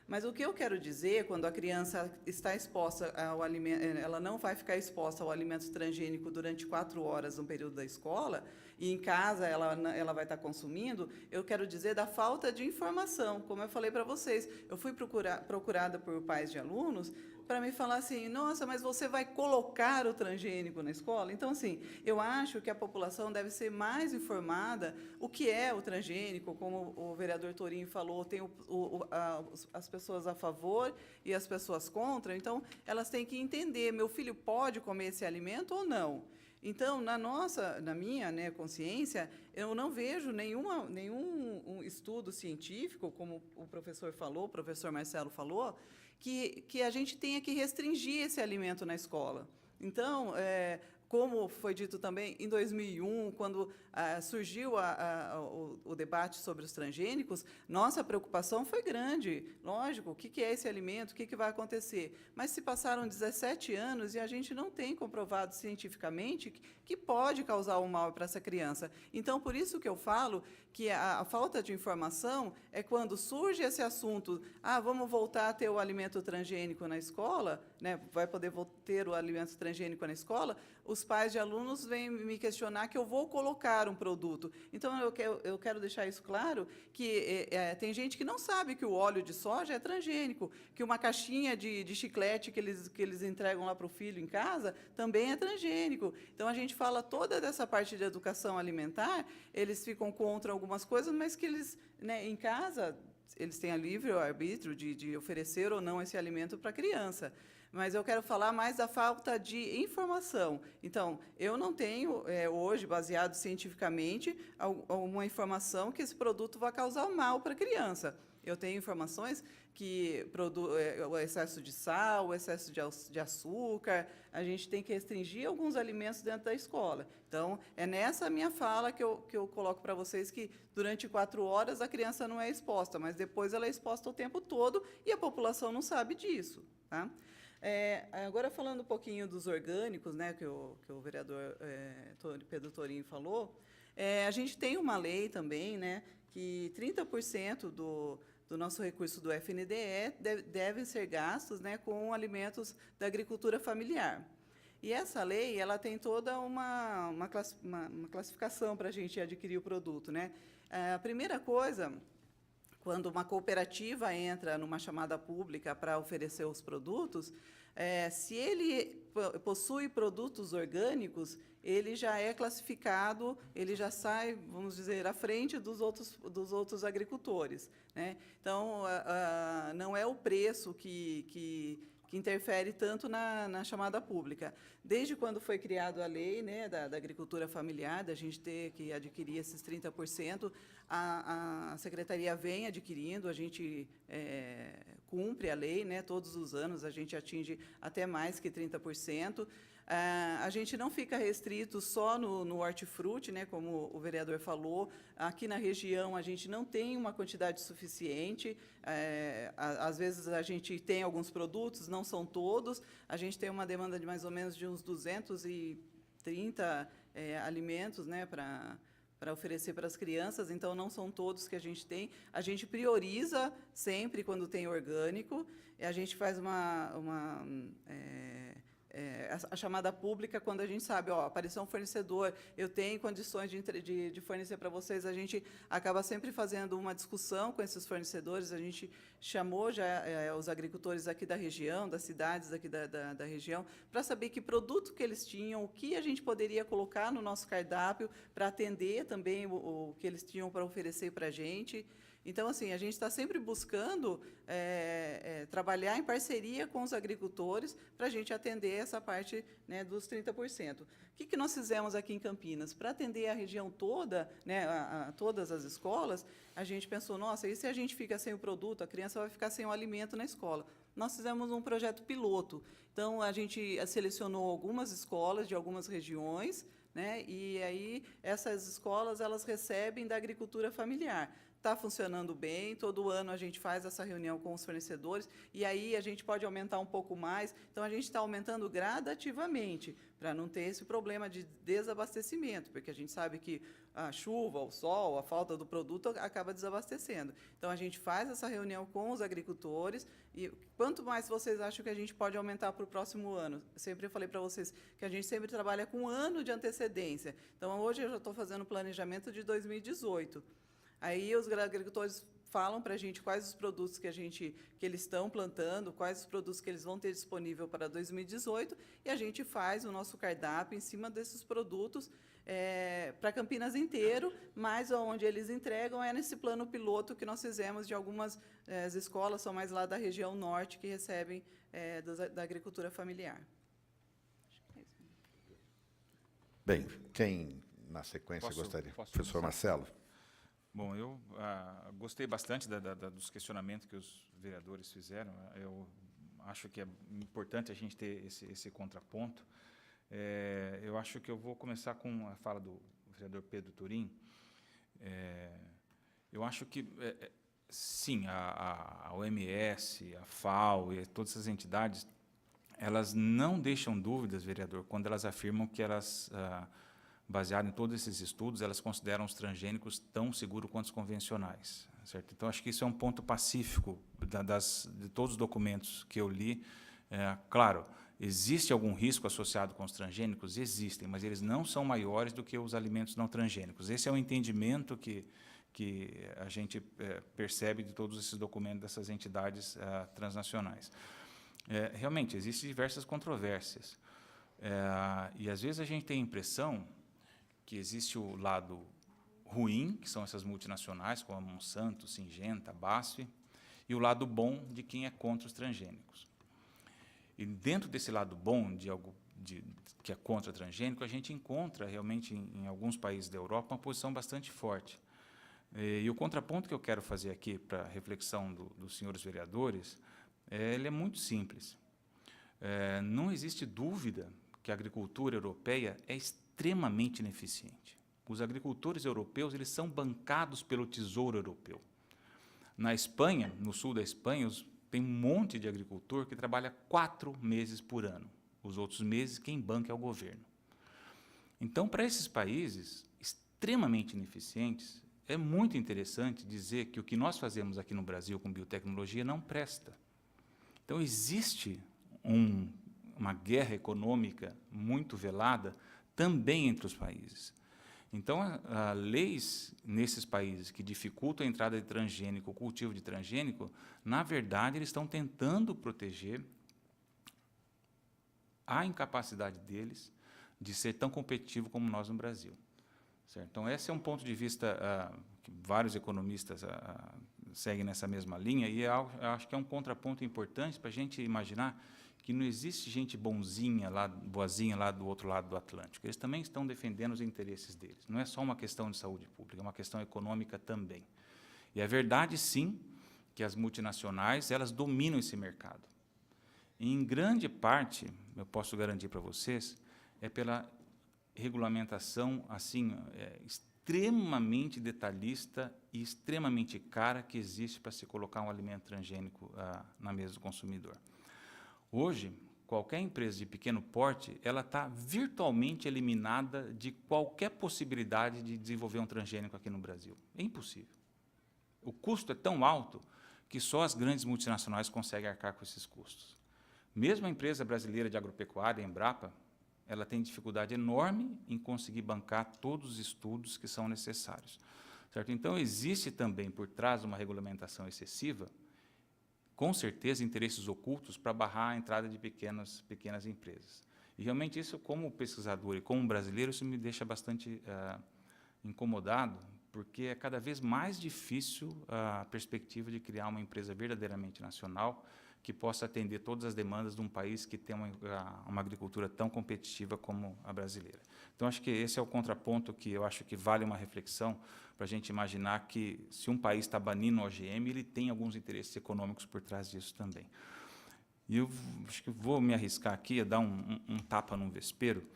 Mas o que eu quero dizer, quando a criança está exposta ao alimento, ela não vai ficar exposta ao alimento transgênico durante 4 horas no período da escola, e em casa ela vai estar consumindo, eu quero dizer da falta de informação. Como eu falei para vocês, eu fui procurada por pais de alunos para me falar assim: nossa, mas você vai colocar o transgênico na escola? Então, assim, eu acho que a população deve ser mais informada o que é o transgênico, como o vereador Torinho falou, tem as pessoas a favor e as pessoas contra, então elas têm que entender, meu filho pode comer esse alimento ou não? Então, na minha consciência, eu não vejo nenhum estudo científico, como o professor falou, o professor Marcelo falou, que a gente tenha que restringir esse alimento na escola. Então, como foi dito também, em 2001, quando surgiu o debate sobre os transgênicos, nossa preocupação foi grande. Lógico, o que é esse alimento, o que vai acontecer? Mas se passaram 17 anos e a gente não tem comprovado cientificamente que pode causar um mal para essa criança. Então, por isso que eu falo que a falta de informação é quando surge esse assunto, vamos voltar a ter o alimento transgênico na escola, vai poder ter o alimento transgênico na escola, os pais de alunos vêm me questionar que eu vou colocar um produto. Então, eu quero deixar isso claro, que tem gente que não sabe que o óleo de soja é transgênico, que uma caixinha de chiclete que eles entregam lá para o filho em casa também é transgênico. Então, a gente fala toda dessa parte de educação alimentar, eles ficam contra algumas coisas, mas que eles, em casa, eles têm a livre-arbítrio de oferecer ou não esse alimento para a criança. Mas eu quero falar mais da falta de informação. Então, eu não tenho, hoje, baseado cientificamente, uma informação que esse produto vai causar mal para a criança. Eu tenho informações que o excesso de sal, o excesso de açúcar, a gente tem que restringir alguns alimentos dentro da escola. Então, é nessa minha fala que eu coloco para vocês que, durante 4 horas, a criança não é exposta, mas depois ela é exposta o tempo todo e a população não sabe disso. Tá? Agora, falando um pouquinho dos orgânicos, né, que o vereador Pedro Torinho falou, a gente tem uma lei também, né, que 30% do nosso recurso do FNDE devem ser gastos, né, com alimentos da agricultura familiar. E essa lei ela tem toda uma classificação para a gente adquirir o produto. Né? A primeira coisa, quando uma cooperativa entra numa chamada pública para oferecer os produtos, se ele possui produtos orgânicos, ele já é classificado, ele já sai, vamos dizer, à frente dos outros agricultores. Né? Então, não é o preço que interfere tanto na chamada pública. Desde quando foi criada a lei, né, da agricultura familiar, da gente ter que adquirir esses 30%, a Secretaria vem adquirindo, a gente cumpre a lei, né, todos os anos a gente atinge até mais que 30%. A gente não fica restrito só no hortifruti, né, como o vereador falou. Aqui na região a gente não tem uma quantidade suficiente. Às vezes a gente tem alguns produtos, não são todos. A gente tem uma demanda de mais ou menos de uns 230 alimentos, né, para oferecer para as crianças, então não são todos que a gente tem. A gente prioriza sempre quando tem orgânico, e a gente faz a chamada pública quando a gente sabe, apareceu um fornecedor, eu tenho condições de fornecer para vocês, a gente acaba sempre fazendo uma discussão com esses fornecedores, a gente chamou já os agricultores aqui da região, das cidades aqui da região, para saber que produto que eles tinham, o que a gente poderia colocar no nosso cardápio para atender também o que eles tinham para oferecer para a gente. Então, assim, a gente está sempre buscando trabalhar em parceria com os agricultores para a gente atender essa parte, né, dos 30%. O que nós fizemos aqui em Campinas? Para atender a região toda, né, a todas as escolas, a gente pensou, nossa, e se a gente fica sem o produto, a criança vai ficar sem o alimento na escola? Nós fizemos um projeto piloto. Então, a gente selecionou algumas escolas de algumas regiões, né, e aí essas escolas elas recebem da agricultura familiar. Está funcionando bem, todo ano a gente faz essa reunião com os fornecedores, e aí a gente pode aumentar um pouco mais. Então, a gente está aumentando gradativamente, para não ter esse problema de desabastecimento, porque a gente sabe que a chuva, o sol, a falta do produto acaba desabastecendo. Então, a gente faz essa reunião com os agricultores, e quanto mais vocês acham que a gente pode aumentar para o próximo ano? Eu sempre falei para vocês que a gente sempre trabalha com 1 ano de antecedência. Então, hoje eu já estou fazendo o planejamento de 2018. Aí os agricultores falam para a gente quais os produtos que eles estão plantando, quais os produtos que eles vão ter disponível para 2018, e a gente faz o nosso cardápio em cima desses produtos para Campinas inteiro, mas onde eles entregam é nesse plano piloto que nós fizemos de algumas as escolas, são mais lá da região norte, que recebem da agricultura familiar. Bem, quem na sequência gostaria? Professor Marcelo. Bom, eu gostei bastante dos questionamentos que os vereadores fizeram. Eu acho que é importante a gente ter esse contraponto. Eu acho que eu vou começar com a fala do vereador Pedro Torinho. Eu acho que, sim, a OMS, a FAO e todas essas entidades, elas não deixam dúvidas, vereador, quando elas afirmam que elas... baseado em todos esses estudos, elas consideram os transgênicos tão seguros quanto os convencionais. Certo? Então, acho que isso é um ponto pacífico de todos os documentos que eu li. Claro, existe algum risco associado com os transgênicos? Existem, mas eles não são maiores do que os alimentos não transgênicos. Esse é o entendimento que a gente percebe de todos esses documentos dessas entidades transnacionais. Realmente, existem diversas controvérsias. E, às vezes, a gente tem a impressão que existe o lado ruim, que são essas multinacionais, como a Monsanto, Syngenta, BASF, e o lado bom de quem é contra os transgênicos. E dentro desse lado bom, que é contra o transgênico, a gente encontra realmente em alguns países da Europa uma posição bastante forte. E o contraponto que eu quero fazer aqui para a reflexão dos senhores vereadores, ele é muito simples. Não existe dúvida que a agricultura europeia é extremamente ineficiente. Os agricultores europeus, eles são bancados pelo Tesouro Europeu. Na Espanha, no sul da Espanha, tem um monte de agricultor que trabalha 4 meses por ano. Os outros meses, quem banca é o governo. Então, para esses países extremamente ineficientes, é muito interessante dizer que o que nós fazemos aqui no Brasil com biotecnologia não presta. Então, existe uma guerra econômica muito velada também entre os países. Então, leis nesses países que dificultam a entrada de transgênico, o cultivo de transgênico, na verdade, eles estão tentando proteger a incapacidade deles de ser tão competitivo como nós no Brasil. Certo? Então, esse é um ponto de vista que vários economistas seguem nessa mesma linha, e eu acho que é um contraponto importante para a gente imaginar que não existe gente boazinha lá do outro lado do Atlântico. Eles também estão defendendo os interesses deles. Não é só uma questão de saúde pública, é uma questão econômica também. E é verdade, sim, que as multinacionais, elas dominam esse mercado. E, em grande parte, eu posso garantir para vocês, é pela regulamentação assim, extremamente detalhista e extremamente cara que existe para se colocar um alimento transgênico na mesa do consumidor. Hoje, qualquer empresa de pequeno porte, ela está virtualmente eliminada de qualquer possibilidade de desenvolver um transgênico aqui no Brasil. É impossível. O custo é tão alto que só as grandes multinacionais conseguem arcar com esses custos. Mesmo a empresa brasileira de agropecuária, a Embrapa, ela tem dificuldade enorme em conseguir bancar todos os estudos que são necessários. Certo? Então, existe também, por trás de uma regulamentação excessiva, com certeza, interesses ocultos para barrar a entrada de pequenas empresas. E, realmente, isso, como pesquisador e como brasileiro, isso me deixa bastante incomodado, porque é cada vez mais difícil a perspectiva de criar uma empresa verdadeiramente nacional que possa atender todas as demandas de um país que tem uma agricultura tão competitiva como a brasileira. Então, acho que esse é o contraponto que eu acho que vale uma reflexão para a gente imaginar que, se um país está banindo o OGM, ele tem alguns interesses econômicos por trás disso também. E eu acho que vou me arriscar aqui a dar um tapa num vespeiro,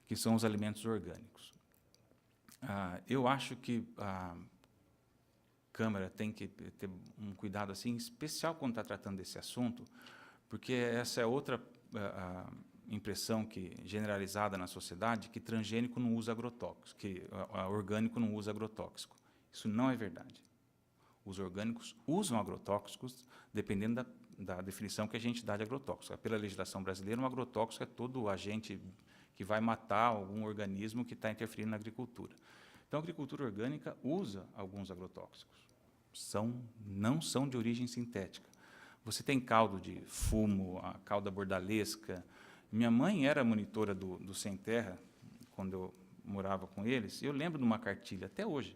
que são os alimentos orgânicos. Eu acho que a Câmara tem que ter um cuidado assim especial quando está tratando desse assunto, porque essa é outra impressão generalizada na sociedade, que transgênico não usa agrotóxico, que orgânico não usa agrotóxico. Isso não é verdade. Os orgânicos usam agrotóxicos, dependendo da definição que a gente dá de agrotóxico. Pela legislação brasileira, um agrotóxico é todo agente que vai matar algum organismo que está interferindo na agricultura. Então, a agricultura orgânica usa alguns agrotóxicos. Não são de origem sintética. Você tem caldo de fumo, a cauda bordalesca. Minha mãe era monitora do Sem Terra, quando eu morava com eles, e eu lembro de uma cartilha, até hoje,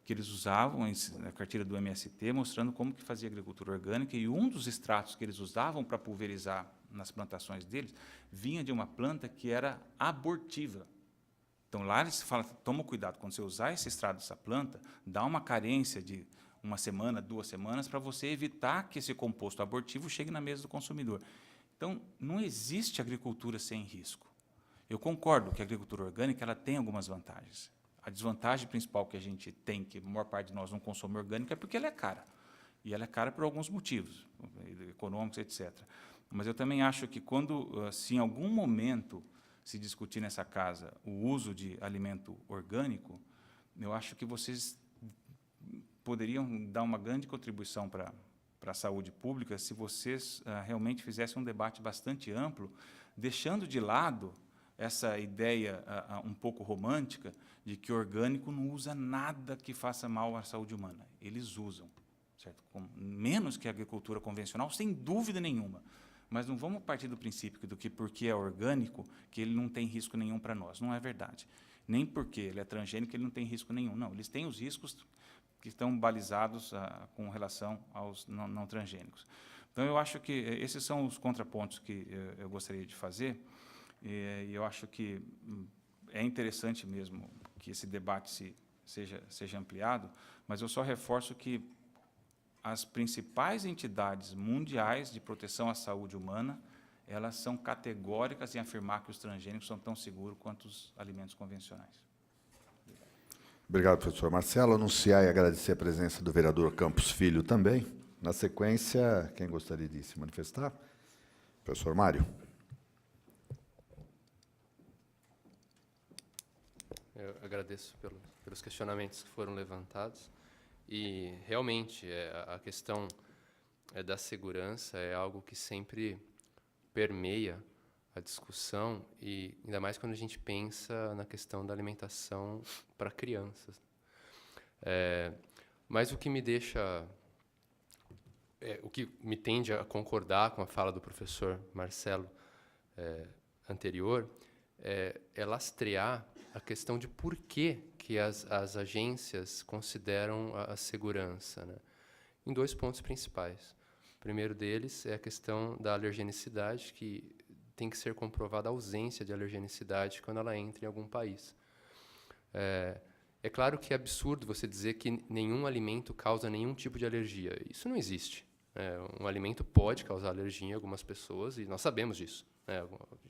que eles usavam, a cartilha do MST, mostrando como que fazia agricultura orgânica, e um dos extratos que eles usavam para pulverizar nas plantações deles vinha de uma planta que era abortiva. Então, lá eles falam, toma cuidado, quando você usar esse extrato dessa planta, dá uma carência de 1 semana, 2 semanas, para você evitar que esse composto abortivo chegue na mesa do consumidor. Então, não existe agricultura sem risco. Eu concordo que a agricultura orgânica ela tem algumas vantagens. A desvantagem principal que a gente tem, que a maior parte de nós não consome orgânica, é porque ela é cara. E ela é cara por alguns motivos, econômicos, etc. Mas eu também acho que quando, se em algum momento se discutir nessa casa o uso de alimento orgânico, eu acho que vocês poderiam dar uma grande contribuição para a saúde pública se vocês realmente fizessem um debate bastante amplo, deixando de lado essa ideia um pouco romântica de que orgânico não usa nada que faça mal à saúde humana. Eles usam, certo? Menos que a agricultura convencional, sem dúvida nenhuma. Mas não vamos partir do princípio do que, porque é orgânico, que ele não tem risco nenhum para nós. Não é verdade. Nem porque ele é transgênico, ele não tem risco nenhum. Não, eles têm os riscos que estão balizados com relação aos não transgênicos. Então, eu acho que esses são os contrapontos que eu gostaria de fazer, e eu acho que é interessante mesmo que esse debate seja ampliado, mas eu só reforço que as principais entidades mundiais de proteção à saúde humana, elas são categóricas em afirmar que os transgênicos são tão seguros quanto os alimentos convencionais. Obrigado, professor Marcelo. Anunciar e agradecer a presença do vereador Campos Filho também. Na sequência, quem gostaria de se manifestar? Professor Mário. Eu agradeço pelos questionamentos que foram levantados. E, realmente, a questão da segurança é algo que sempre permeia a discussão, e ainda mais quando a gente pensa na questão da alimentação para crianças. Mas o que me deixa... o que me tende a concordar com a fala do professor Marcelo anterior é lastrear a questão de por que as agências consideram a segurança, né? Em 2 pontos principais. O primeiro deles é a questão da alergenicidade, que tem que ser comprovada a ausência de alergenicidade quando ela entra em algum país. É claro que é absurdo você dizer que nenhum alimento causa nenhum tipo de alergia. Isso não existe. Um alimento pode causar alergia em algumas pessoas, e nós sabemos disso.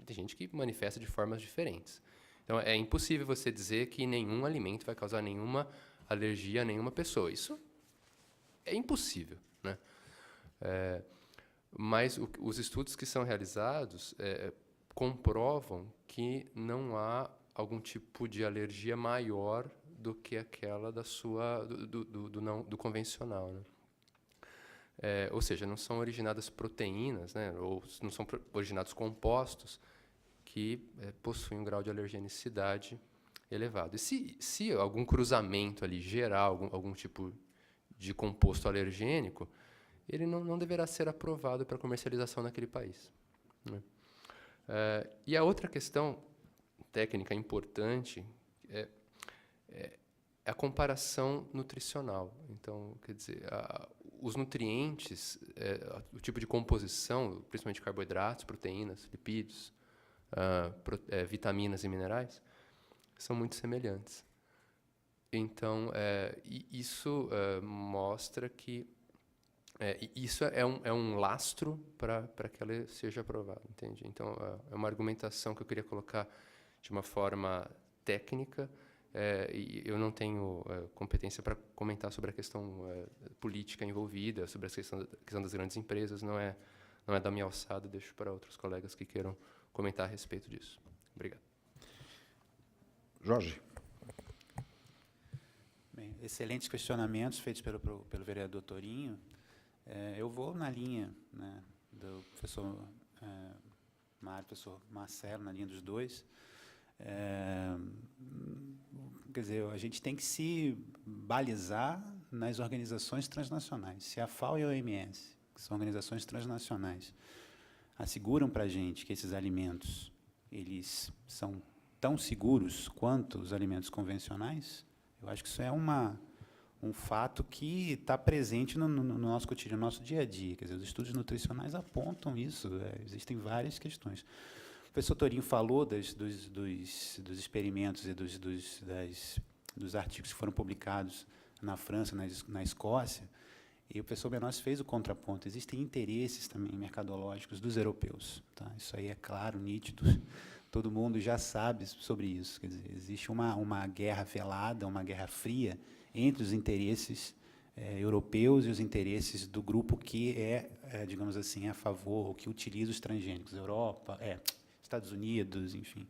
Tem gente que manifesta de formas diferentes. Então, é impossível você dizer que nenhum alimento vai causar nenhuma alergia a nenhuma pessoa. Isso é impossível, né? Mas os estudos que são realizados comprovam que não há algum tipo de alergia maior do que aquela do convencional, né? Ou seja, não são originadas proteínas, né, ou não são originados compostos que possuem um grau de alergenicidade elevado. E se algum cruzamento ali gerar algum tipo de composto alergênico, ele não deverá ser aprovado para comercialização naquele país, né? E a outra questão técnica importante é a comparação nutricional. Então, quer dizer, os nutrientes, o tipo de composição, principalmente carboidratos, proteínas, lipídios, vitaminas e minerais, são muito semelhantes. Então, isso mostra que isso é um lastro para que ela seja aprovada, entende? Então, é uma argumentação que eu queria colocar de uma forma técnica, e eu não tenho competência para comentar sobre a questão política envolvida, sobre a questão das grandes empresas, não é da minha alçada, deixo para outros colegas que queiram comentar a respeito disso. Obrigado. Jorge. Bem, excelentes questionamentos feitos pelo vereador Torinho. Eu vou na linha, né, do professor Mário, professor Marcelo, na linha dos dois. Quer dizer, a gente tem que se balizar nas organizações transnacionais. Se a FAO e a OMS, que são organizações transnacionais, asseguram para a gente que esses alimentos eles são tão seguros quanto os alimentos convencionais, eu acho que isso é um fato que está presente no nosso cotidiano, no nosso dia a dia. Quer dizer, os estudos nutricionais apontam isso. Existem várias questões. O professor Torinho falou dos experimentos e dos artigos que foram publicados na França, na Escócia, e o professor Menossi fez o contraponto. Existem interesses também mercadológicos dos europeus, tá? Isso aí é claro, nítido, todo mundo já sabe sobre isso. Quer dizer, existe uma guerra velada, uma guerra fria entre os interesses europeus e os interesses do grupo que digamos assim, a favor, ou que utiliza os transgênicos, Europa, Estados Unidos, enfim.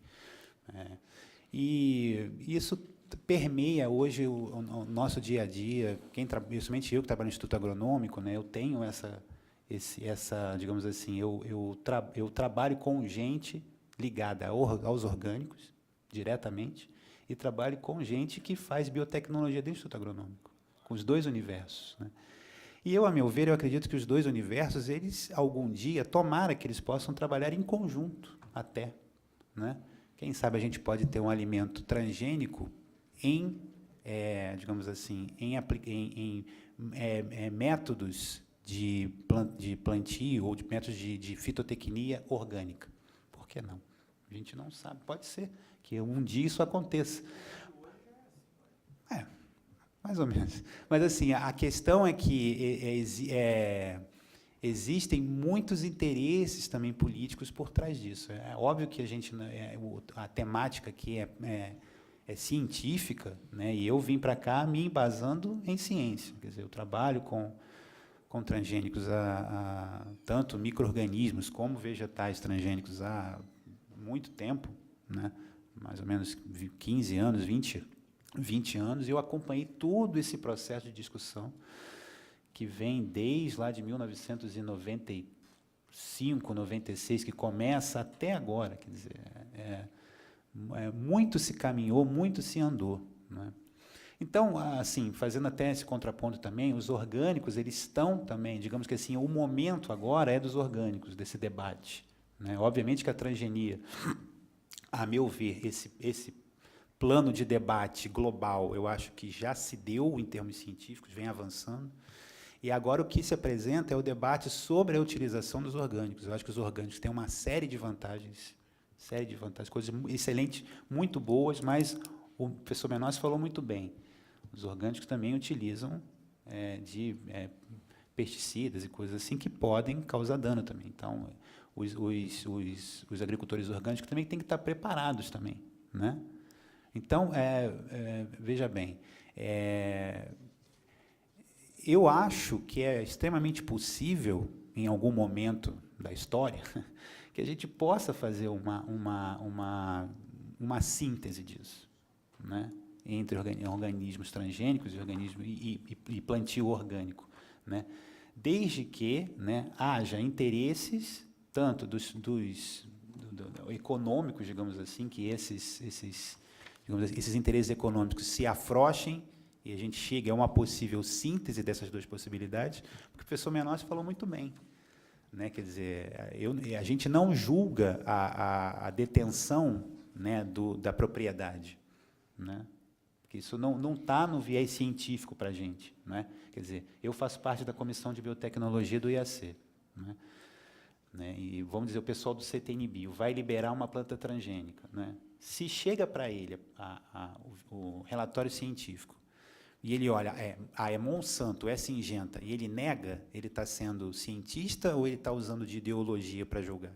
E isso permeia hoje o nosso dia a dia. Principalmente eu que trabalho no Instituto Agronômico, né, eu tenho essa digamos assim, eu trabalho com gente ligada aos orgânicos, diretamente, e trabalho com gente que faz biotecnologia dentro do Instituto Agronômico, com os dois universos, né? E a meu ver, eu acredito que os dois universos, eles, algum dia, tomara que eles possam trabalhar em conjunto, até, né? Quem sabe a gente pode ter um alimento transgênico digamos assim, em métodos de plantio ou de métodos de fitotecnia orgânica. Por que não? A gente não sabe. Pode ser que um dia isso aconteça. Mais ou menos. Mas, assim, a questão é que existem muitos interesses também políticos por trás disso. É óbvio que a temática aqui é científica, né? E eu vim para cá me embasando em ciência. Quer dizer, eu trabalho com transgênicos, tanto micro-organismos como vegetais transgênicos há muito tempo, né? Mais ou menos 15 anos, 20 anos, e eu acompanhei todo esse processo de discussão que vem desde lá de 1995, 96, que começa até agora. Quer dizer, muito se caminhou, muito se andou, né? Então, assim, fazendo até esse contraponto também, os orgânicos, eles estão também, digamos que assim, o momento agora é dos orgânicos, desse debate, né? Obviamente que a transgenia, a meu ver, esse plano de debate global, eu acho que já se deu em termos científicos, vem avançando, e agora o que se apresenta é o debate sobre a utilização dos orgânicos. Eu acho que os orgânicos têm uma série de vantagens, coisas excelentes, muito boas, mas o professor Menossi falou muito bem. Os orgânicos também utilizam pesticidas e coisas assim que podem causar dano também. Então, os agricultores orgânicos também têm que estar preparados também, né? Então, veja bem, eu acho que é extremamente possível, em algum momento da história, que a gente possa fazer uma síntese disso, né? Entre organismos transgênicos e plantio orgânico, né? Desde que, né, haja interesses, tanto econômicos, digamos assim, que esses interesses econômicos se afrouxem e a gente chegue a uma possível síntese dessas duas possibilidades, porque o professor Menossi falou muito bem, né? Quer dizer, a gente não julga a detenção, né, da propriedade, né? Porque isso não está no viés científico para a gente, né? Quer dizer, eu faço parte da Comissão de Biotecnologia do IAC, né? E, vamos dizer, o pessoal do CTNBio vai liberar uma planta transgênica, né? Se chega para ele o relatório científico e ele olha, é Monsanto, é Syngenta, e ele nega, ele está sendo cientista ou ele está usando de ideologia para julgar,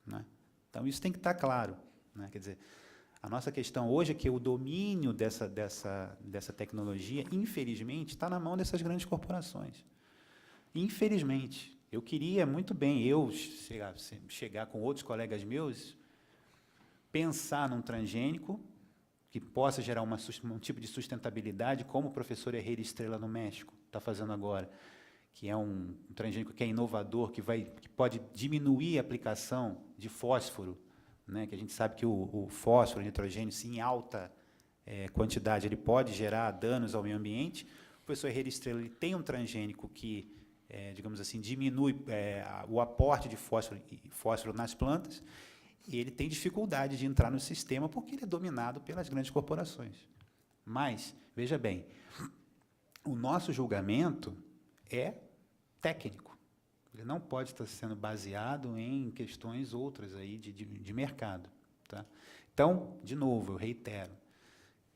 né? Então, isso tem que estar claro, né? Quer dizer, a nossa questão hoje é que o domínio dessa tecnologia, infelizmente, está na mão dessas grandes corporações. Infelizmente. Eu queria muito bem, chegar com outros colegas meus, pensar num transgênico que possa gerar um tipo de sustentabilidade, como o professor Herrera Estrela no México está fazendo agora, que é um transgênico que é inovador, que pode diminuir a aplicação de fósforo, né, que a gente sabe que o fósforo, o nitrogênio, sim, em alta quantidade, ele pode gerar danos ao meio ambiente. O professor Herrera Estrela ele tem um transgênico que, digamos assim, diminui o aporte de fósforo nas plantas, e ele tem dificuldade de entrar no sistema porque ele é dominado pelas grandes corporações. Mas, veja bem, o nosso julgamento é técnico. Ele não pode estar sendo baseado em questões outras aí de mercado, tá? Então, de novo, eu reitero,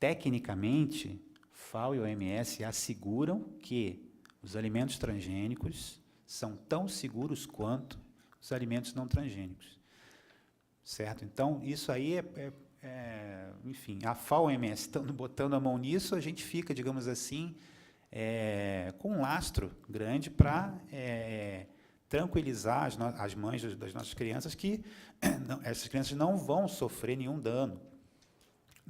tecnicamente, FAO e OMS asseguram que os alimentos transgênicos são tão seguros quanto os alimentos não transgênicos, certo? Então, isso aí enfim, a FAO e a OMS estão botando a mão nisso, a gente fica, digamos assim, com um lastro grande para tranquilizar as mães das nossas crianças que essas crianças não vão sofrer nenhum dano.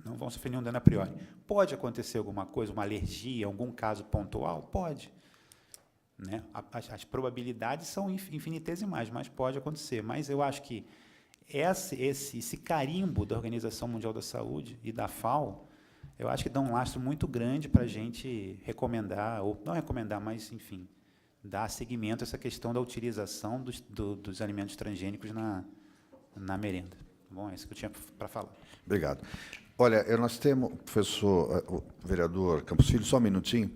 Não vão sofrer nenhum dano a priori. Pode acontecer alguma coisa, uma alergia, algum caso pontual? Pode. Né? As probabilidades são infinitesimais, mas pode acontecer. Mas eu acho que esse carimbo da Organização Mundial da Saúde e da FAO, eu acho que dá um lastro muito grande para a gente recomendar, ou não recomendar, mas, enfim, dar seguimento a essa questão da utilização dos alimentos transgênicos na merenda. Bom, é isso que eu tinha para falar. Obrigado. Olha, nós temos, professor, o vereador Campos Filho, só um minutinho.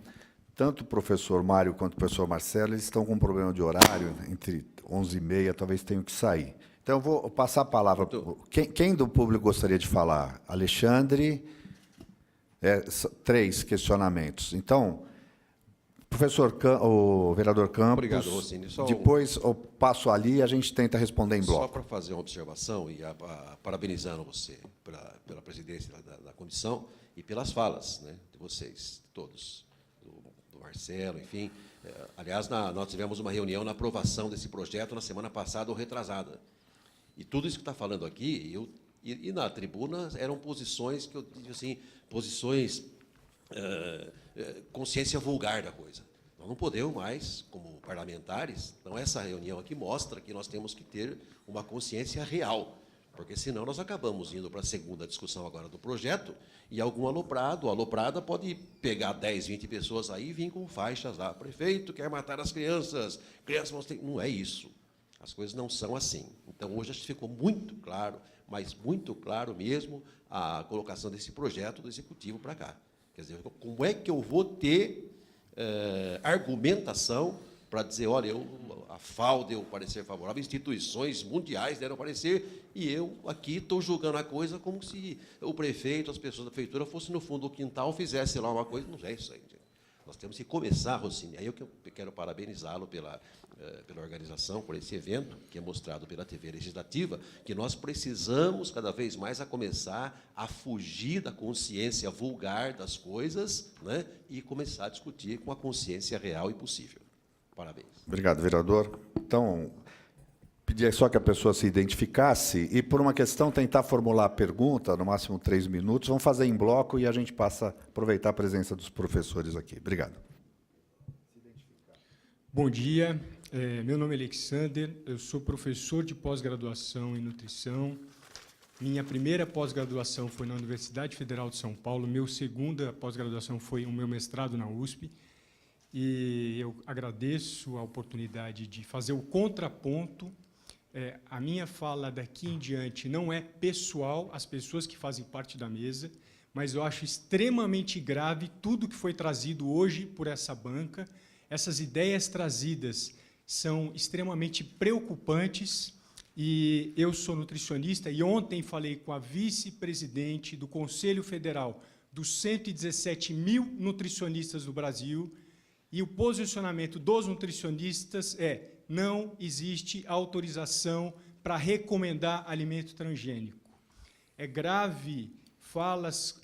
Tanto o professor Mário quanto o professor Marcelo, eles estão com um problema de horário, entre 11h30, talvez tenham que sair. Então, eu vou passar a palavra. Quem do público gostaria de falar? Alexandre, 3 questionamentos. Então, o vereador Campos, obrigado, Rossini. depois eu passo ali e a gente tenta responder em bloco. Só para fazer uma observação, e parabenizando você pela presidência da comissão e pelas falas, né, de vocês, todos, do Marcelo, enfim. Aliás, nós tivemos uma reunião na aprovação desse projeto na semana passada ou retrasada. E tudo isso que está falando aqui, e na tribuna, eram posições que eu digo assim, posições consciência vulgar da coisa. Nós não podemos mais, como parlamentares, então essa reunião aqui mostra que nós temos que ter uma consciência real, porque senão nós acabamos indo para a segunda discussão agora do projeto e algum aloprado, aloprada pode pegar 10, 20 pessoas aí e vir com faixas lá, prefeito quer matar as crianças, não é isso. As coisas não são assim. Então, hoje, acho que ficou muito claro, mas muito claro mesmo, a colocação desse projeto do Executivo para cá. Quer dizer, como é que eu vou ter argumentação para dizer, olha, a FAO deu parecer favorável, instituições mundiais deram parecer, e eu aqui estou julgando a coisa como se o prefeito, as pessoas da prefeitura fossem no fundo do quintal, fizessem lá uma coisa, não é isso aí. Nós temos que começar, Rossini, aí eu quero parabenizá-lo pela organização, por esse evento, que é mostrado pela TV Legislativa, que nós precisamos, cada vez mais, a começar a fugir da consciência vulgar das coisas, né, e começar a discutir com a consciência real e possível. Parabéns. Obrigado, vereador. Então, pedir só que a pessoa se identificasse e, por uma questão, tentar formular a pergunta, no máximo 3 minutos. Vamos fazer em bloco e a gente passa a aproveitar a presença dos professores aqui. Obrigado. Bom dia, meu nome é Alexander, eu sou professor de pós-graduação em nutrição. Minha primeira pós-graduação foi na Universidade Federal de São Paulo, minha segunda pós-graduação foi o meu mestrado na USP. E eu agradeço a oportunidade de fazer o contraponto. A minha fala daqui em diante não é pessoal, as pessoas que fazem parte da mesa, mas eu acho extremamente grave tudo que foi trazido hoje por essa banca. Essas ideias trazidas são extremamente preocupantes, e eu sou nutricionista, e ontem falei com a vice-presidente do Conselho Federal dos 117 mil nutricionistas do Brasil, e o posicionamento dos nutricionistas é: não existe autorização para recomendar alimento transgênico. É grave falas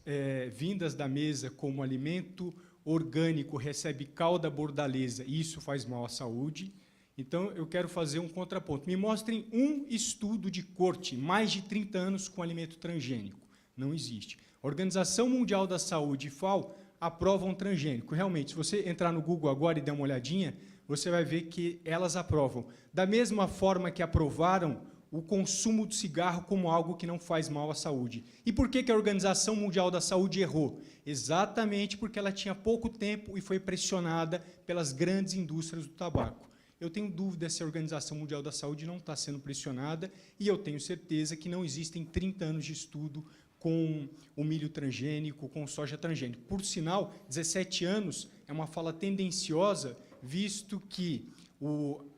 vindas da mesa como alimento orgânico recebe cauda bordaleza e isso faz mal à saúde. Então, eu quero fazer um contraponto. Me mostrem um estudo de corte, mais de 30 anos, com alimento transgênico. Não existe. A Organização Mundial da Saúde e FAO aprovam transgênico. Realmente, se você entrar no Google agora e der uma olhadinha, você vai ver que elas aprovam. Da mesma forma que aprovaram o consumo de cigarro como algo que não faz mal à saúde. E por que a Organização Mundial da Saúde errou? Exatamente porque ela tinha pouco tempo e foi pressionada pelas grandes indústrias do tabaco. Eu tenho dúvida se a Organização Mundial da Saúde não está sendo pressionada, e eu tenho certeza que não existem 30 anos de estudo com o milho transgênico, com soja transgênico. Por sinal, 17 anos é uma fala tendenciosa, visto que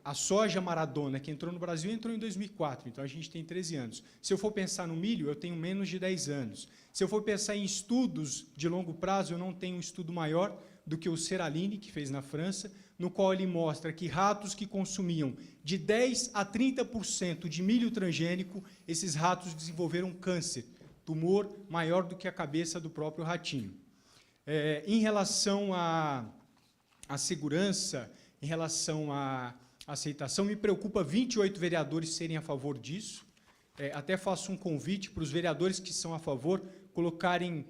a soja Maradona, que entrou no Brasil, entrou em 2004, então a gente tem 13 anos. Se eu for pensar no milho, eu tenho menos de 10 anos. Se eu for pensar em estudos de longo prazo, eu não tenho um estudo maior do que o Seraline, que fez na França, no qual ele mostra que ratos que consumiam de 10% a 30% de milho transgênico, esses ratos desenvolveram câncer, tumor maior do que a cabeça do próprio ratinho. Em relação à segurança, em relação à aceitação, me preocupa 28 vereadores serem a favor disso. Até faço um convite para os vereadores que são a favor colocarem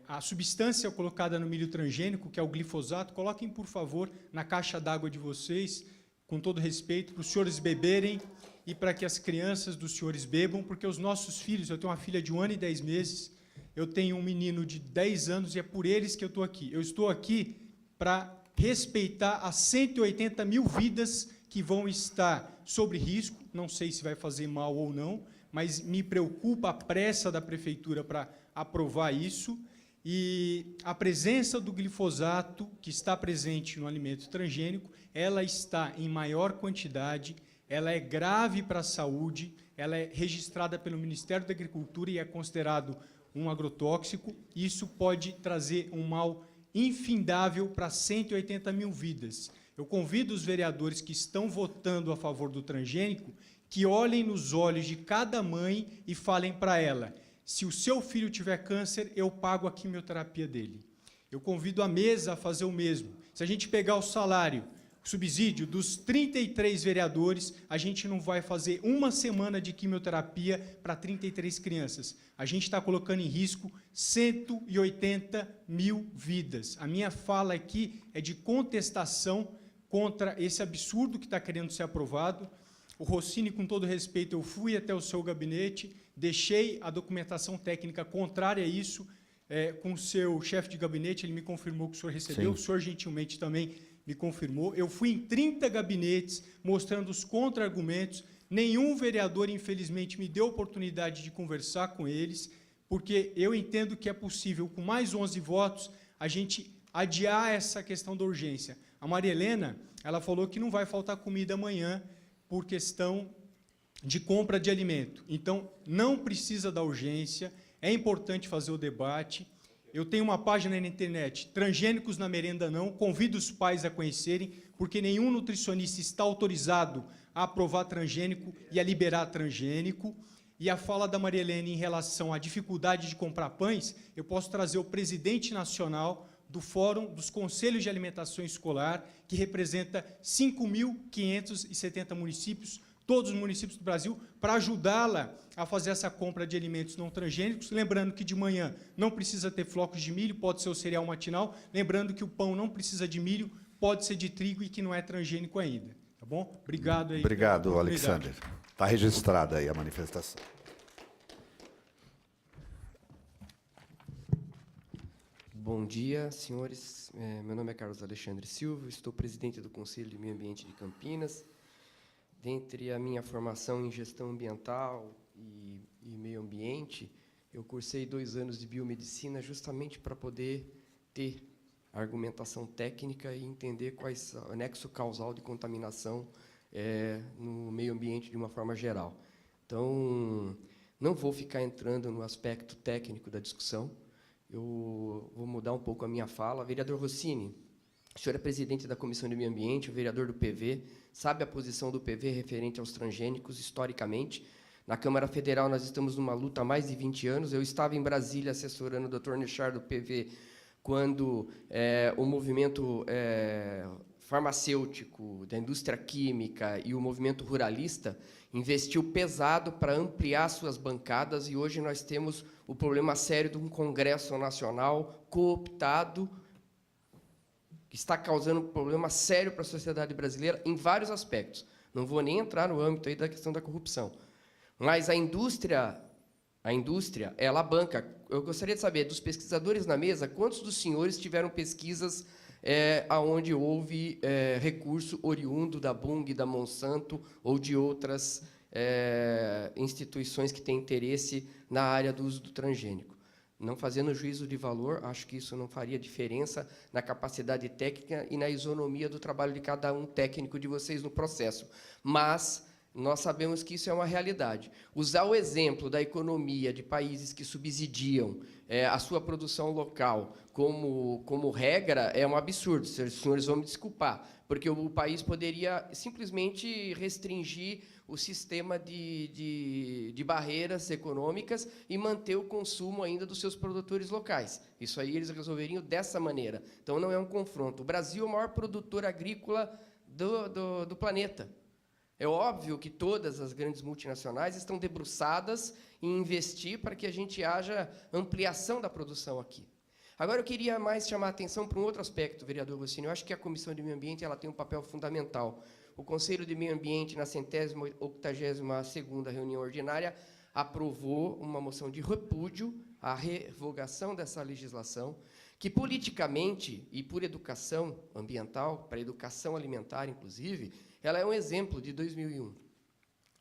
a substância colocada no milho transgênico, que é o glifosato, coloquem, por favor, na caixa d'água de vocês, com todo respeito, para os senhores beberem e para que as crianças dos senhores bebam, porque os nossos filhos, eu tenho uma filha de 1 ano e 10 meses, eu tenho um menino de 10 anos, e é por eles que eu estou aqui. Eu estou aqui para respeitar as 180 mil vidas que vão estar sob risco, não sei se vai fazer mal ou não, mas me preocupa a pressa da prefeitura para aprovar isso, e a presença do glifosato, que está presente no alimento transgênico, ela está em maior quantidade, ela é grave para a saúde, ela é registrada pelo Ministério da Agricultura e é considerado um agrotóxico, isso pode trazer um mal infindável para 180 mil vidas. Eu convido os vereadores que estão votando a favor do transgênico que olhem nos olhos de cada mãe e falem para ela: se o seu filho tiver câncer, eu pago a quimioterapia dele. Eu convido a mesa a fazer o mesmo. Se a gente pegar o salário, o subsídio dos 33 vereadores, a gente não vai fazer uma semana de quimioterapia para 33 crianças. A gente está colocando em risco 180 mil vidas. A minha fala aqui é de contestação contra esse absurdo que está querendo ser aprovado. O Rossini, com todo respeito, eu fui até o seu gabinete, deixei a documentação técnica contrária a isso, com o seu chefe de gabinete, ele me confirmou que o senhor recebeu, Sim. O senhor gentilmente também me confirmou. Eu fui em 30 gabinetes, mostrando os contra-argumentos. Nenhum vereador, infelizmente, me deu oportunidade de conversar com eles, porque eu entendo que é possível, com mais 11 votos, a gente adiar essa questão da urgência. A Maria Helena, ela falou que não vai faltar comida amanhã por questão de compra de alimento. Então, não precisa da urgência, é importante fazer o debate. Eu tenho uma página na internet, Transgênicos na Merenda Não, convido os pais a conhecerem, porque nenhum nutricionista está autorizado a aprovar transgênico e a liberar transgênico. E a fala da Maria Helena em relação à dificuldade de comprar pães, eu posso trazer o presidente nacional do Fórum dos Conselhos de Alimentação Escolar, que representa 5.570 municípios, todos os municípios do Brasil, para ajudá-la a fazer essa compra de alimentos não transgênicos, lembrando que de manhã não precisa ter flocos de milho, pode ser o cereal matinal, lembrando que o pão não precisa de milho, pode ser de trigo e que não é transgênico ainda. Tá bom? Obrigado aí. Obrigado, Alexander. Está registrada aí a manifestação. Bom dia, senhores. Meu nome é Carlos Alexandre Silva, estou presidente do Conselho de Meio Ambiente de Campinas. Dentre a minha formação em gestão ambiental e meio ambiente, eu cursei 2 anos de biomedicina justamente para poder ter argumentação técnica e entender quais o nexo causal de contaminação no meio ambiente de uma forma geral. Então, não vou ficar entrando no aspecto técnico da discussão, eu vou mudar um pouco a minha fala. Vereador Rossini, o senhor é presidente da Comissão de Meio Ambiente, o vereador do PV, sabe a posição do PV referente aos transgênicos, historicamente. Na Câmara Federal, nós estamos numa luta há mais de 20 anos. Eu estava em Brasília assessorando o Dr. Nechar, do PV, quando o movimento farmacêutico, da indústria química e o movimento ruralista investiu pesado para ampliar suas bancadas, e hoje nós temos o problema sério de um Congresso Nacional cooptado, que está causando um problema sério para a sociedade brasileira em vários aspectos. Não vou nem entrar no âmbito aí da questão da corrupção. Mas a indústria, ela banca. Eu gostaria de saber, dos pesquisadores na mesa, quantos dos senhores tiveram pesquisas onde houve recurso oriundo da Bunge, da Monsanto ou de outras instituições que têm interesse na área do uso do transgênico? Não fazendo juízo de valor, acho que isso não faria diferença na capacidade técnica e na isonomia do trabalho de cada um técnico de vocês no processo. Mas nós sabemos que isso é uma realidade. Usar o exemplo da economia de países que subsidiam a sua produção local como regra é um absurdo. Os senhores vão me desculpar, porque o país poderia simplesmente restringir o sistema de barreiras econômicas e manter o consumo ainda dos seus produtores locais. Isso aí eles resolveriam dessa maneira. Então, não é um confronto. O Brasil é o maior produtor agrícola do planeta. É óbvio que todas as grandes multinacionais estão debruçadas em investir para que a gente haja ampliação da produção aqui. Agora, eu queria mais chamar a atenção para um outro aspecto, vereador Rossini. Eu acho que a Comissão de Meio Ambiente ela tem um papel fundamental. O Conselho de Meio Ambiente, na 182ª reunião ordinária, aprovou uma moção de repúdio à revogação dessa legislação, que politicamente e por educação ambiental, para educação alimentar, inclusive, ela é um exemplo de 2001.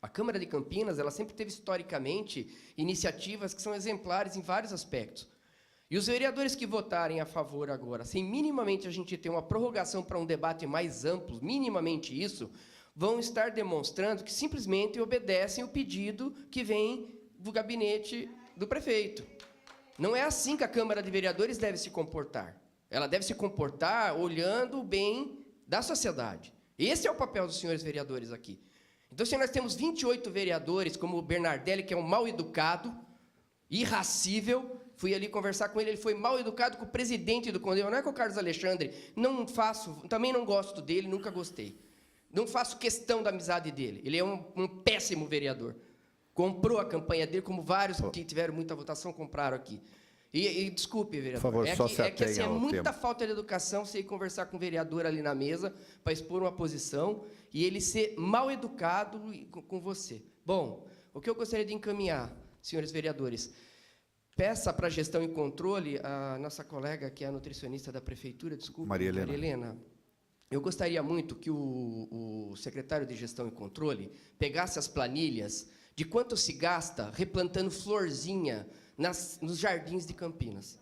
A Câmara de Campinas ela sempre teve, historicamente, iniciativas que são exemplares em vários aspectos. E os vereadores que votarem a favor agora, sem minimamente a gente ter uma prorrogação para um debate mais amplo, minimamente isso, vão estar demonstrando que simplesmente obedecem o pedido que vem do gabinete do prefeito. Não é assim que a Câmara de Vereadores deve se comportar. Ela deve se comportar olhando o bem da sociedade. Esse é o papel dos senhores vereadores aqui. Então, se nós temos 28 vereadores, como o Bernardelli, que é um mal-educado, irracível, fui ali conversar com ele, ele foi mal-educado com o presidente do Condema, não é com o Carlos Alexandre, também não gosto dele, nunca gostei. Não faço questão da amizade dele, ele é um péssimo vereador. Comprou a campanha dele, como vários que tiveram muita votação compraram aqui. E desculpe, vereador, por favor, é muita falta de educação você ir conversar com o vereador ali na mesa para expor uma posição e ele ser mal educado com você. Bom, o que eu gostaria de encaminhar, senhores vereadores, peça para a gestão e controle, a nossa colega, que é a nutricionista da prefeitura, desculpe, Maria Helena, eu gostaria muito que o secretário de gestão e controle pegasse as planilhas de quanto se gasta replantando florzinha nos jardins de Campinas.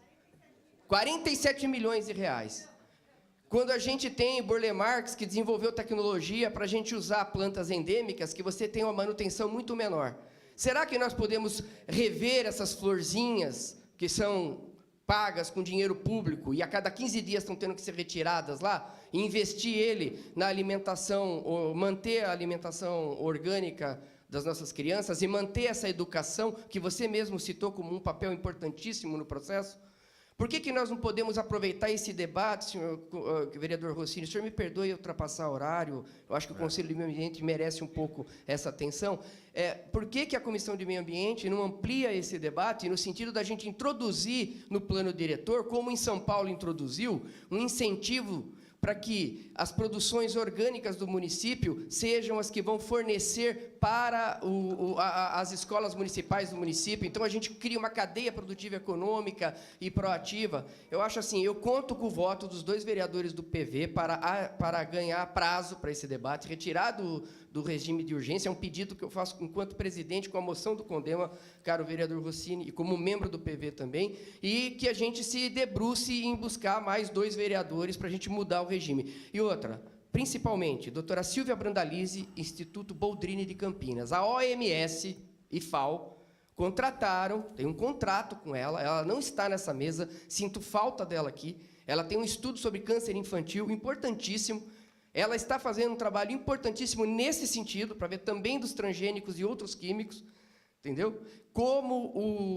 47 milhões de reais. Quando a gente tem Burle Marx, que desenvolveu tecnologia para a gente usar plantas endêmicas, que você tem uma manutenção muito menor. Será que nós podemos rever essas florzinhas, que são pagas com dinheiro público, e a cada 15 dias estão tendo que ser retiradas lá, e investir ele na alimentação, ou manter a alimentação orgânica das nossas crianças e manter essa educação que você mesmo citou como um papel importantíssimo no processo? Por que nós não podemos aproveitar esse debate, senhor vereador Rossini? O senhor me perdoe ultrapassar o horário, eu acho que o Conselho de Meio Ambiente merece um pouco essa atenção. Por que a Comissão de Meio Ambiente não amplia esse debate no sentido da gente introduzir no plano diretor, como em São Paulo introduziu, um incentivo para que as produções orgânicas do município sejam as que vão fornecer para as escolas municipais do município. Então, a gente cria uma cadeia produtiva econômica e proativa. Eu acho assim, eu conto com o voto dos 2 vereadores do PV para ganhar prazo para esse debate, retirar do regime de urgência. É um pedido que eu faço enquanto presidente, com a moção do Condema, caro vereador Rossini, e como membro do PV também, e que a gente se debruce em buscar mais 2 vereadores para a gente mudar o regime. E outra, principalmente, doutora Silvia Brandalize, Instituto Boldrini de Campinas. A OMS e FAO contrataram, tem um contrato com ela não está nessa mesa, sinto falta dela aqui, ela tem um estudo sobre câncer infantil importantíssimo, ela está fazendo um trabalho importantíssimo nesse sentido, para ver também dos transgênicos e outros químicos, entendeu? Como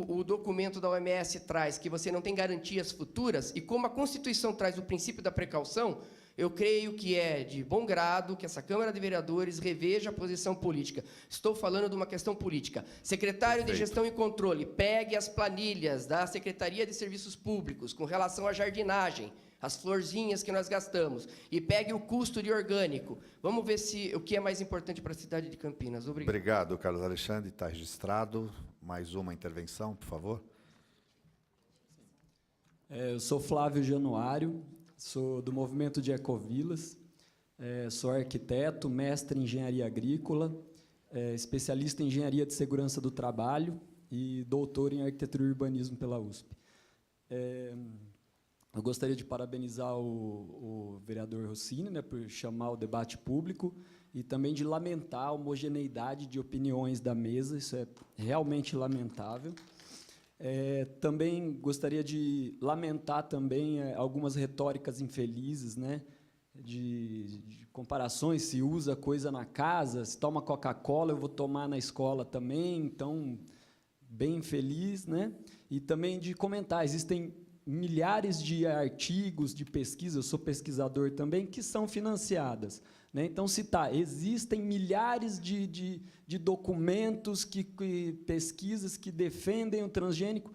o documento da OMS traz que você não tem garantias futuras, e como a Constituição traz o princípio da precaução, eu creio que é de bom grado que essa Câmara de Vereadores reveja a posição política. Estou falando de uma questão política. Secretário de Gestão e Controle, pegue as planilhas da Secretaria de Serviços Públicos com relação à jardinagem, as florzinhas que nós gastamos, e pegue o custo de orgânico. Vamos ver o que é mais importante para a cidade de Campinas. Obrigado. Obrigado, Carlos Alexandre. Está registrado. Mais uma intervenção, por favor. Eu sou Flávio Januário, sou do movimento de Ecovilas, sou arquiteto, mestre em engenharia agrícola, especialista em engenharia de segurança do trabalho e doutor em arquitetura e urbanismo pela USP. Eu gostaria de parabenizar o vereador Rossini, né, por chamar o debate público e também de lamentar a homogeneidade de opiniões da mesa, isso é realmente lamentável. Também gostaria de lamentar também algumas retóricas infelizes, né, de comparações, se usa coisa na casa, se toma Coca-Cola, eu vou tomar na escola também, então, bem infeliz, né? E também de comentar, existem milhares de artigos, de pesquisa, eu sou pesquisador também, que são financiadas, né? Então, existem milhares de documentos, pesquisas que defendem o transgênico.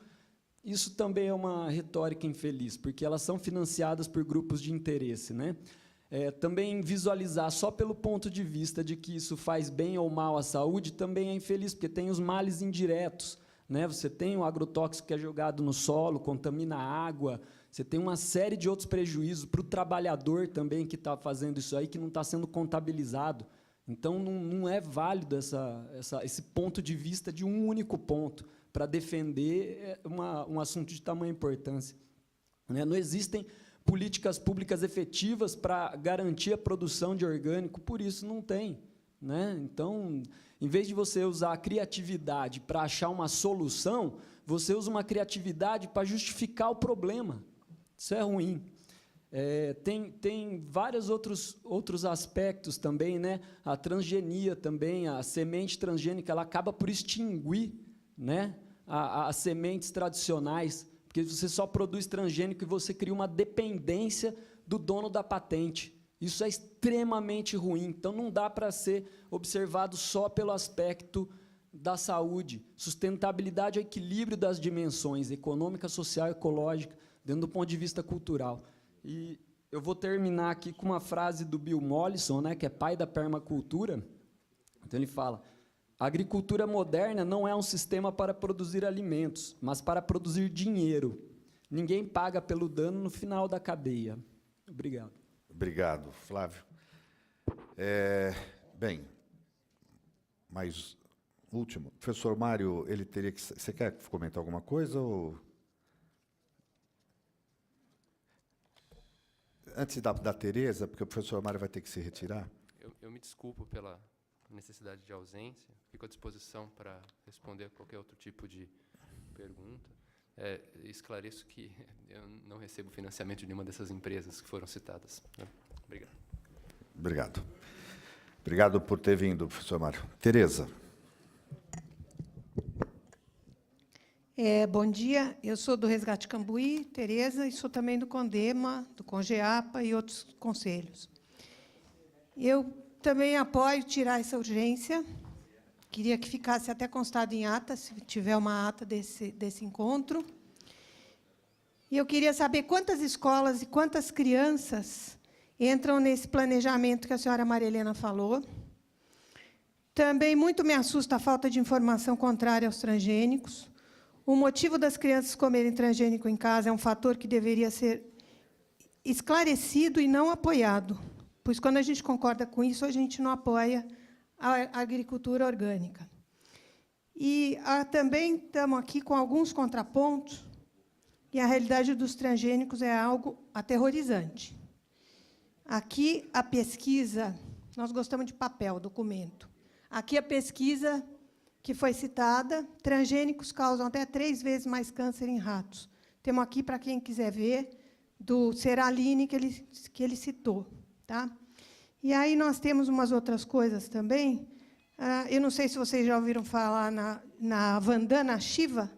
Isso também é uma retórica infeliz, porque elas são financiadas por grupos de interesse, né? Também visualizar só pelo ponto de vista de que isso faz bem ou mal à saúde também é infeliz, porque tem os males indiretos, né? Você tem o agrotóxico que é jogado no solo, contamina a água, você tem uma série de outros prejuízos para o trabalhador também que está fazendo isso aí, que não está sendo contabilizado. Então, não é válido esse ponto de vista de um único ponto para defender um assunto de tamanha importância, né? Não existem políticas públicas efetivas para garantir a produção de orgânico, por isso não tem. né? Então, em vez de você usar a criatividade para achar uma solução, você usa uma criatividade para justificar o problema. Isso é ruim. Tem vários outros aspectos também, né? A transgenia também, a semente transgênica, ela acaba por extinguir, né, as sementes tradicionais, porque você só produz transgênico e você cria uma dependência do dono da patente. Isso é extremamente ruim. Então, não dá para ser observado só pelo aspecto da saúde. Sustentabilidade é o equilíbrio das dimensões econômica, social e ecológica, dentro do ponto de vista cultural. E eu vou terminar aqui com uma frase do Bill Mollison, né, que é pai da permacultura. Então, ele fala: a agricultura moderna não é um sistema para produzir alimentos, mas para produzir dinheiro. Ninguém paga pelo dano no final da cadeia. Obrigado. Obrigado, Flávio. Bem, mais último. Professor Mário, ele teria que... Você quer comentar alguma coisa? Ou... Antes da Tereza, porque o professor Mário vai ter que se retirar. Eu me desculpo pela necessidade de ausência. Fico à disposição para responder qualquer outro tipo de pergunta. Esclareço que eu não recebo financiamento de nenhuma dessas empresas que foram citadas. Obrigado. Obrigado. Obrigado por ter vindo, professor Mário. Tereza. Bom dia, eu sou do Resgate Cambuí, Tereza, e sou também do CONDEMA, do CONGEAPA e outros conselhos. Eu também apoio tirar essa urgência, queria que ficasse até constado em ata, se tiver uma ata desse encontro. E eu queria saber quantas escolas e quantas crianças entram nesse planejamento que a senhora Maria Helena falou. Também muito me assusta a falta de informação contrária aos transgênicos. O motivo das crianças comerem transgênico em casa é um fator que deveria ser esclarecido e não apoiado, pois, quando a gente concorda com isso, a gente não apoia a agricultura orgânica. E também estamos aqui com alguns contrapontos, e a realidade dos transgênicos é algo aterrorizante. Aqui, a pesquisa, nós gostamos de papel, documento. Aqui, a pesquisa que foi citada, transgênicos causam até 3 vezes mais câncer em ratos. Temos aqui, para quem quiser ver, do Seraline, que ele citou. Tá? E aí nós temos umas outras coisas também. Eu não sei se vocês já ouviram falar na Vandana Shiva,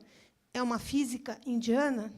é uma física indiana,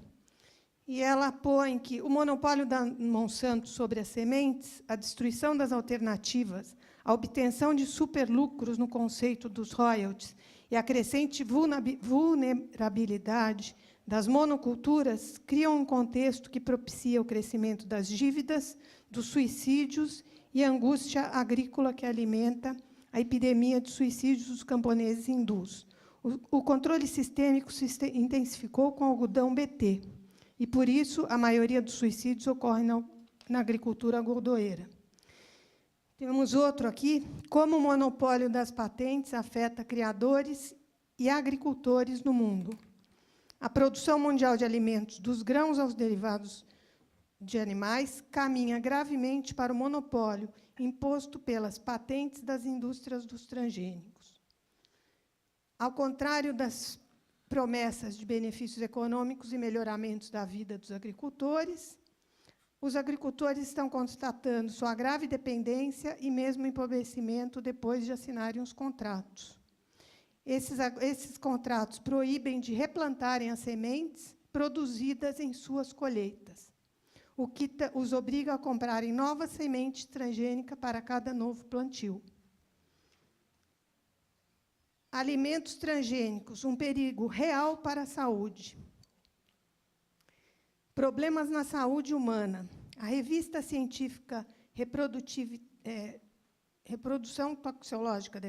e ela põe que o monopólio da Monsanto sobre as sementes, a destruição das alternativas, a obtenção de superlucros no conceito dos royalties e a crescente vulnerabilidade das monoculturas criam um contexto que propicia o crescimento das dívidas, dos suicídios e a angústia agrícola que alimenta a epidemia de suicídios dos camponeses hindus. O controle sistêmico se intensificou com o algodão BT, e, por isso, a maioria dos suicídios ocorre na agricultura gordoeira. Temos outro aqui, como o monopólio das patentes afeta criadores e agricultores no mundo. A produção mundial de alimentos, dos grãos aos derivados de animais, caminha gravemente para o monopólio imposto pelas patentes das indústrias dos transgênicos. Ao contrário das promessas de benefícios econômicos e melhoramentos da vida dos agricultores, os agricultores estão constatando sua grave dependência e mesmo empobrecimento depois de assinarem os contratos. Esses contratos proíbem de replantarem as sementes produzidas em suas colheitas, o que os obriga a comprarem novas sementes transgênicas para cada novo plantio. Alimentos transgênicos, um perigo real para a saúde. Problemas na saúde humana. A revista científica Reprodução Toxicológica,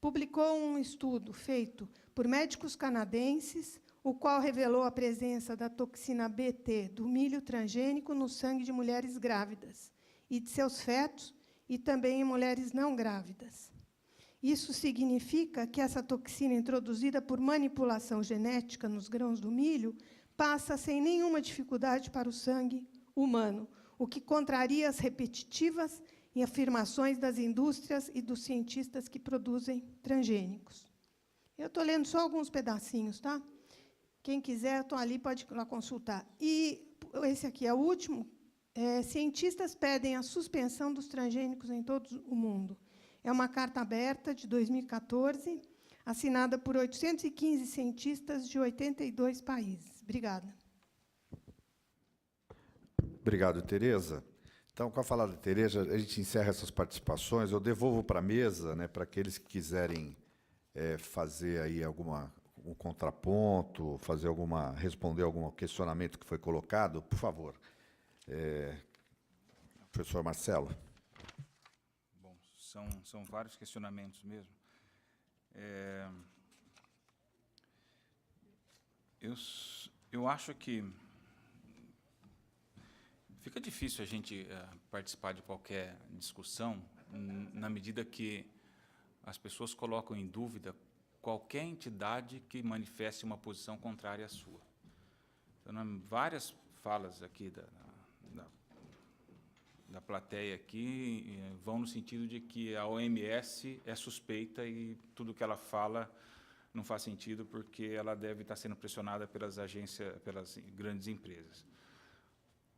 publicou um estudo feito por médicos canadenses, o qual revelou a presença da toxina BT do milho transgênico no sangue de mulheres grávidas e de seus fetos, e também em mulheres não grávidas. Isso significa que essa toxina, introduzida por manipulação genética nos grãos do milho, passa sem nenhuma dificuldade para o sangue humano, o que contraria as repetitivas em afirmações das indústrias e dos cientistas que produzem transgênicos. Eu estou lendo só alguns pedacinhos, tá? Quem quiser, estou ali, pode ir lá consultar. E esse aqui é o último. Cientistas pedem a suspensão dos transgênicos em todo o mundo. É uma carta aberta de 2014, assinada por 815 cientistas de 82 países. Obrigada. Obrigado, Tereza. Então, com a fala da Tereza, a gente encerra essas participações. Eu devolvo para a mesa, né, para aqueles que quiserem fazer aí um contraponto, responder algum questionamento que foi colocado, por favor. Professor Marcelo. Bom, são vários questionamentos mesmo. Eu acho que fica difícil a gente participar de qualquer discussão na medida que as pessoas colocam em dúvida qualquer entidade que manifeste uma posição contrária à sua. Então, várias falas aqui da plateia aqui vão no sentido de que a OMS é suspeita e tudo que ela fala não faz sentido porque ela deve estar sendo pressionada pelas pelas grandes empresas.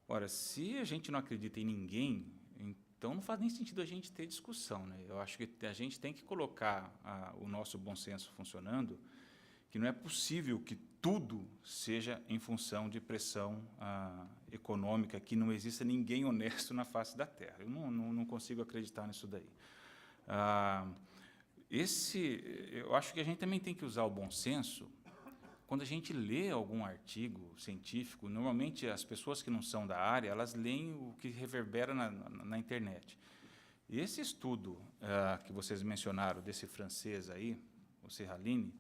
Ora, se a gente não acredita em ninguém, então não faz nem sentido a gente ter discussão, né? Eu acho que a gente tem que colocar o nosso bom senso funcionando, que não é possível que tudo seja em função de pressão econômica, que não exista ninguém honesto na face da Terra. Eu não consigo acreditar nisso daí. Eu acho que a gente também tem que usar o bom senso quando a gente lê algum artigo científico. Normalmente, as pessoas que não são da área, elas leem o que reverbera na internet. E esse estudo que vocês mencionaram, desse francês aí, o Serraline,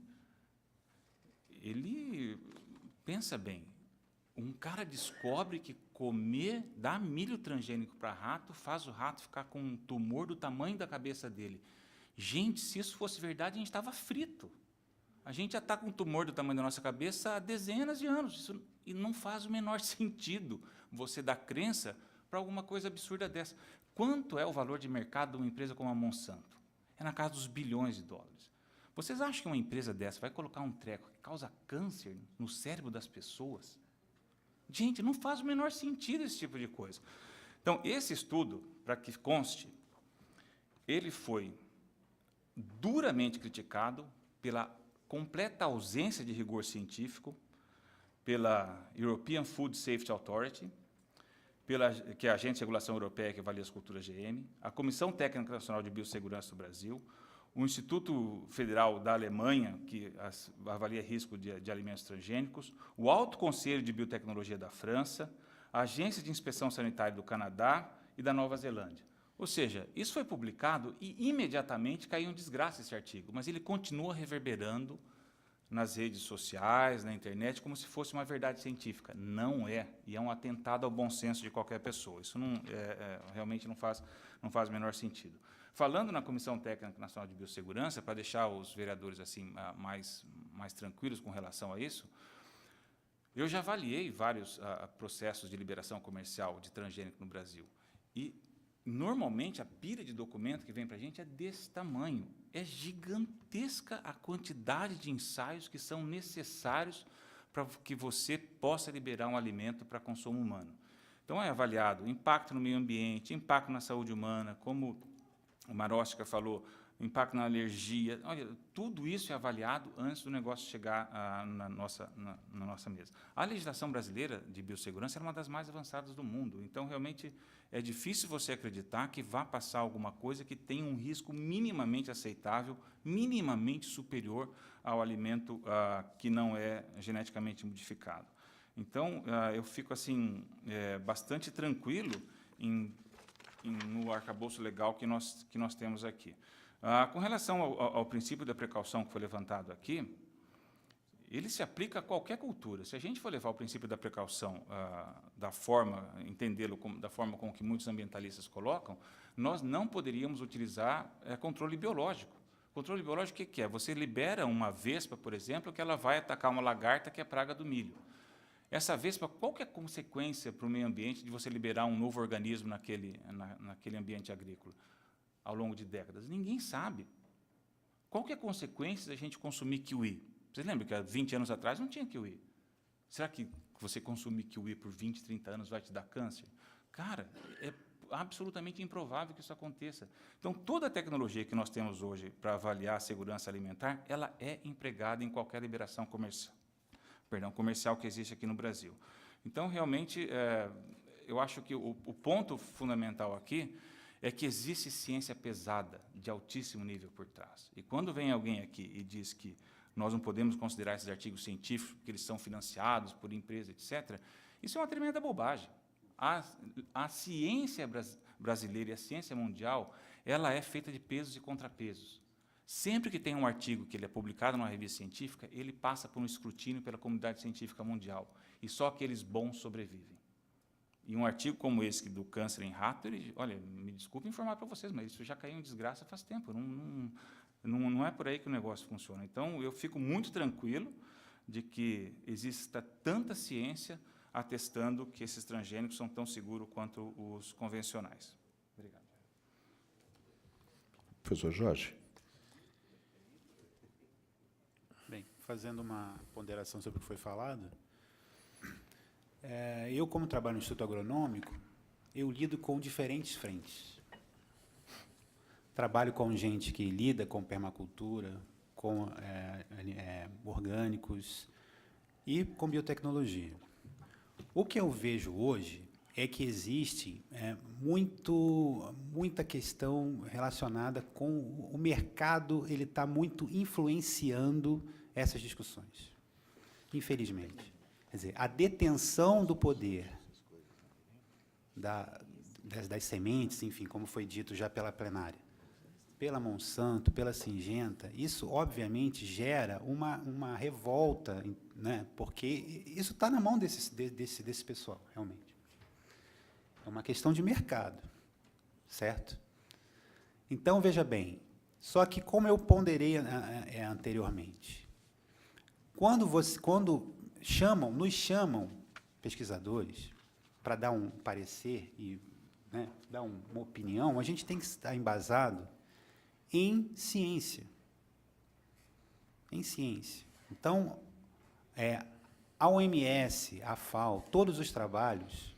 ele, pensa bem, um cara descobre que dar milho transgênico para rato faz o rato ficar com um tumor do tamanho da cabeça dele. Gente, se isso fosse verdade, a gente estava frito. A gente já está com um tumor do tamanho da nossa cabeça há dezenas de anos. E não faz o menor sentido você dar crença para alguma coisa absurda dessa. Quanto é o valor de mercado de uma empresa como a Monsanto? É na casa dos bilhões de dólares. Vocês acham que uma empresa dessa vai colocar um treco que causa câncer no cérebro das pessoas? Gente, não faz o menor sentido esse tipo de coisa. Então, esse estudo, para que conste, ele foi duramente criticado pela completa ausência de rigor científico, pela European Food Safety Authority, que é a Agência de Regulação Europeia que avalia as culturas GM, a Comissão Técnica Nacional de Biossegurança do Brasil, o Instituto Federal da Alemanha, que avalia risco de alimentos transgênicos, o Alto Conselho de Biotecnologia da França, a Agência de Inspeção Sanitária do Canadá e da Nova Zelândia. Ou seja, isso foi publicado e imediatamente caiu em desgraça esse artigo, mas ele continua reverberando nas redes sociais, na internet, como se fosse uma verdade científica. Não é, e é um atentado ao bom senso de qualquer pessoa. Isso realmente não faz o menor sentido. Falando na Comissão Técnica Nacional de Biossegurança, para deixar os vereadores assim mais tranquilos com relação a isso, eu já avaliei vários processos de liberação comercial de transgênico no Brasil. E, normalmente, a pilha de documento que vem para a gente é desse tamanho. É gigantesca a quantidade de ensaios que são necessários para que você possa liberar um alimento para consumo humano. Então, é avaliado o impacto no meio ambiente, impacto na saúde humana, como o Marostica falou, impacto na alergia. Olha, tudo isso é avaliado antes do negócio chegar na nossa mesa. A legislação brasileira de biossegurança é uma das mais avançadas do mundo. Então, realmente, é difícil você acreditar que vá passar alguma coisa que tenha um risco minimamente aceitável, minimamente superior ao alimento que não é geneticamente modificado. Então, eu fico assim bastante tranquilo no arcabouço legal que nós temos aqui. Com relação ao princípio da precaução que foi levantado aqui, ele se aplica a qualquer cultura. Se a gente for levar o princípio da precaução entendê-lo da forma como que muitos ambientalistas colocam, nós não poderíamos utilizar controle biológico. Controle biológico, o que é? Você libera uma vespa, por exemplo, que ela vai atacar uma lagarta, que é a praga do milho. Essa Vespa, qual que é a consequência para o meio ambiente de você liberar um novo organismo naquele ambiente agrícola ao longo de décadas? Ninguém sabe. Qual que é a consequência da gente consumir kiwi? Vocês lembram que há 20 anos atrás não tinha kiwi? Será que você consumir kiwi por 20, 30 anos vai te dar câncer? Cara, é absolutamente improvável que isso aconteça. Então, toda a tecnologia que nós temos hoje para avaliar a segurança alimentar, ela é empregada em qualquer liberação comercial que existe aqui no Brasil. Então, realmente, eu acho que o ponto fundamental aqui é que existe ciência pesada, de altíssimo nível por trás. E quando vem alguém aqui e diz que nós não podemos considerar esses artigos científicos porque eles são financiados por empresa, etc., isso é uma tremenda bobagem. A ciência brasileira e a ciência mundial, ela é feita de pesos e contrapesos. Sempre que tem um artigo que ele é publicado numa revista científica, ele passa por um escrutínio pela comunidade científica mundial. E só aqueles bons sobrevivem. E um artigo como esse do câncer em rato, olha, me desculpe informar para vocês, mas isso já caiu em desgraça faz tempo. Não é por aí que o negócio funciona. Então, eu fico muito tranquilo de que exista tanta ciência atestando que esses transgênicos são tão seguros quanto os convencionais. Obrigado. Professor Jorge. Bem, fazendo uma ponderação sobre o que foi falado, eu, como trabalho no Instituto Agronômico, eu lido com diferentes frentes. Trabalho com gente que lida com permacultura, com orgânicos e com biotecnologia. O que eu vejo hoje é que existe muita questão relacionada com o mercado, ele está muito influenciando essas discussões, infelizmente. Quer dizer, a detenção do poder das sementes, enfim, como foi dito já pela plenária, pela Monsanto, pela Syngenta, isso, obviamente, gera uma revolta, né, porque isso está na mão desse pessoal, realmente. É uma questão de mercado, certo? Então, veja bem, só que, como eu ponderei anteriormente, quando nos chamam pesquisadores para dar um parecer e, né, dar uma opinião, a gente tem que estar embasado em ciência. Em ciência. Então, a OMS, a FAO, todos os trabalhos,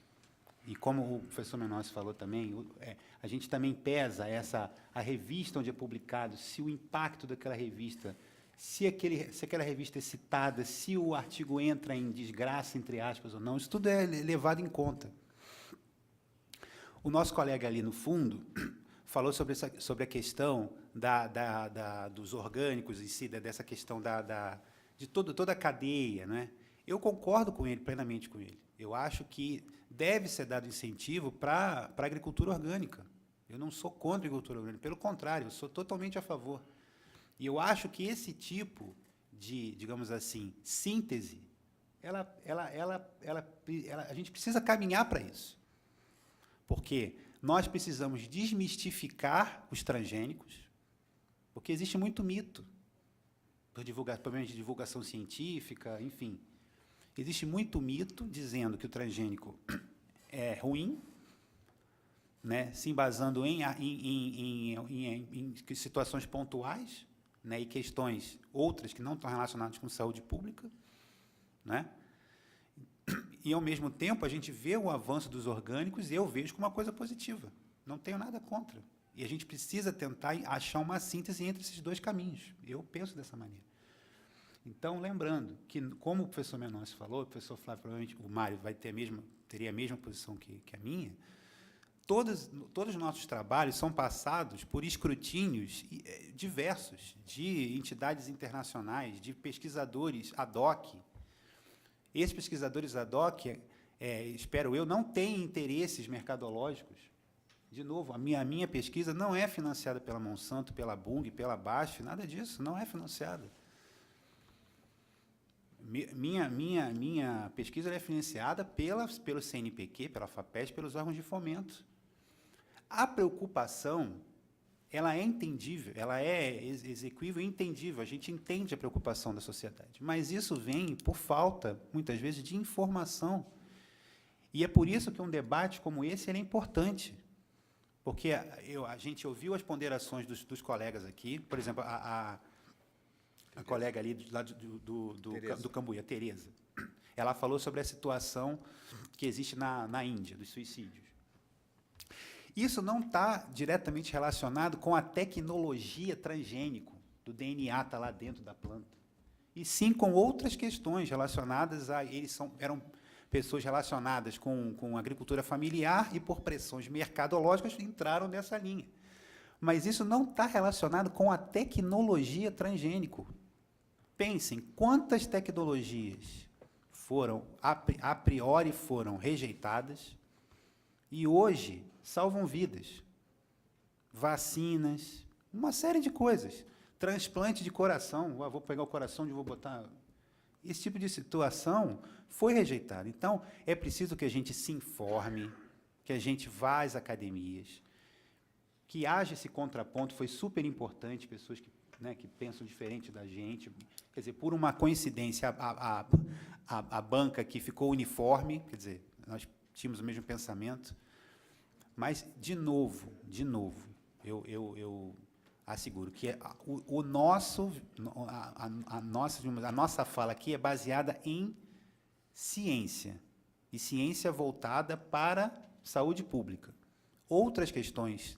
e como o professor Menossi falou também, a gente também pesa a revista onde é publicado, se o impacto daquela revista, se aquela revista é citada, se o artigo entra em desgraça, entre aspas, ou não, isso tudo é levado em conta. O nosso colega ali no fundo falou sobre a questão dos orgânicos em si, dessa questão de toda a cadeia, né? Eu concordo com ele, plenamente com ele. Eu acho que deve ser dado incentivo para a agricultura orgânica. Eu não sou contra a agricultura orgânica, pelo contrário, eu sou totalmente a favor. E eu acho que esse tipo de, digamos assim, síntese, a gente precisa caminhar para isso. Porque nós precisamos desmistificar os transgênicos, porque existe muito mito, problemas de divulgação científica, enfim. Existe muito mito dizendo que o transgênico é ruim, né, se embasando em situações pontuais, né, e questões outras que não estão relacionadas com saúde pública, né? E, ao mesmo tempo, a gente vê o avanço dos orgânicos e eu vejo como uma coisa positiva. Não tenho nada contra. E a gente precisa tentar achar uma síntese entre esses dois caminhos. Eu penso dessa maneira. Então, lembrando que, como o professor Menossi falou, o professor Flávio, provavelmente, o Mário teria a mesma posição que a minha, todos os nossos trabalhos são passados por escrutínios diversos de entidades internacionais, de pesquisadores ad hoc. Esses pesquisadores ad hoc, espero eu, não têm interesses mercadológicos. De novo, a minha pesquisa não é financiada pela Monsanto, pela Bunge, pela BASF, nada disso, não é financiada. Minha pesquisa é financiada pelo CNPq, pela FAPESP, pelos órgãos de fomento. A preocupação ela é entendível, ela é exequível e entendível, a gente entende a preocupação da sociedade, mas isso vem por falta, muitas vezes, de informação. E é por isso que um debate como esse ele é importante, porque a gente ouviu as ponderações dos colegas aqui, por exemplo, a colega ali do Cambuí, a Tereza, ela falou sobre a situação que existe na Índia, dos suicídios. Isso não está diretamente relacionado com a tecnologia transgênico, do DNA está lá dentro da planta, e sim com outras questões relacionadas a... eram pessoas relacionadas com agricultura familiar e, por pressões mercadológicas, entraram nessa linha. Mas isso não está relacionado com a tecnologia transgênico. Pensem, quantas tecnologias a priori foram rejeitadas e hoje salvam vidas. Vacinas, uma série de coisas. Transplante de coração, vou pegar o coração e vou botar... Esse tipo de situação foi rejeitado. Então, é preciso que a gente se informe, que a gente vá às academias, que haja esse contraponto, foi super importante, pessoas que pensam diferente da gente. Quer dizer, por uma coincidência, a banca aqui ficou uniforme, quer dizer, nós tínhamos o mesmo pensamento, mas, de novo, eu asseguro que a nossa fala aqui é baseada em ciência, e ciência voltada para saúde pública. Outras questões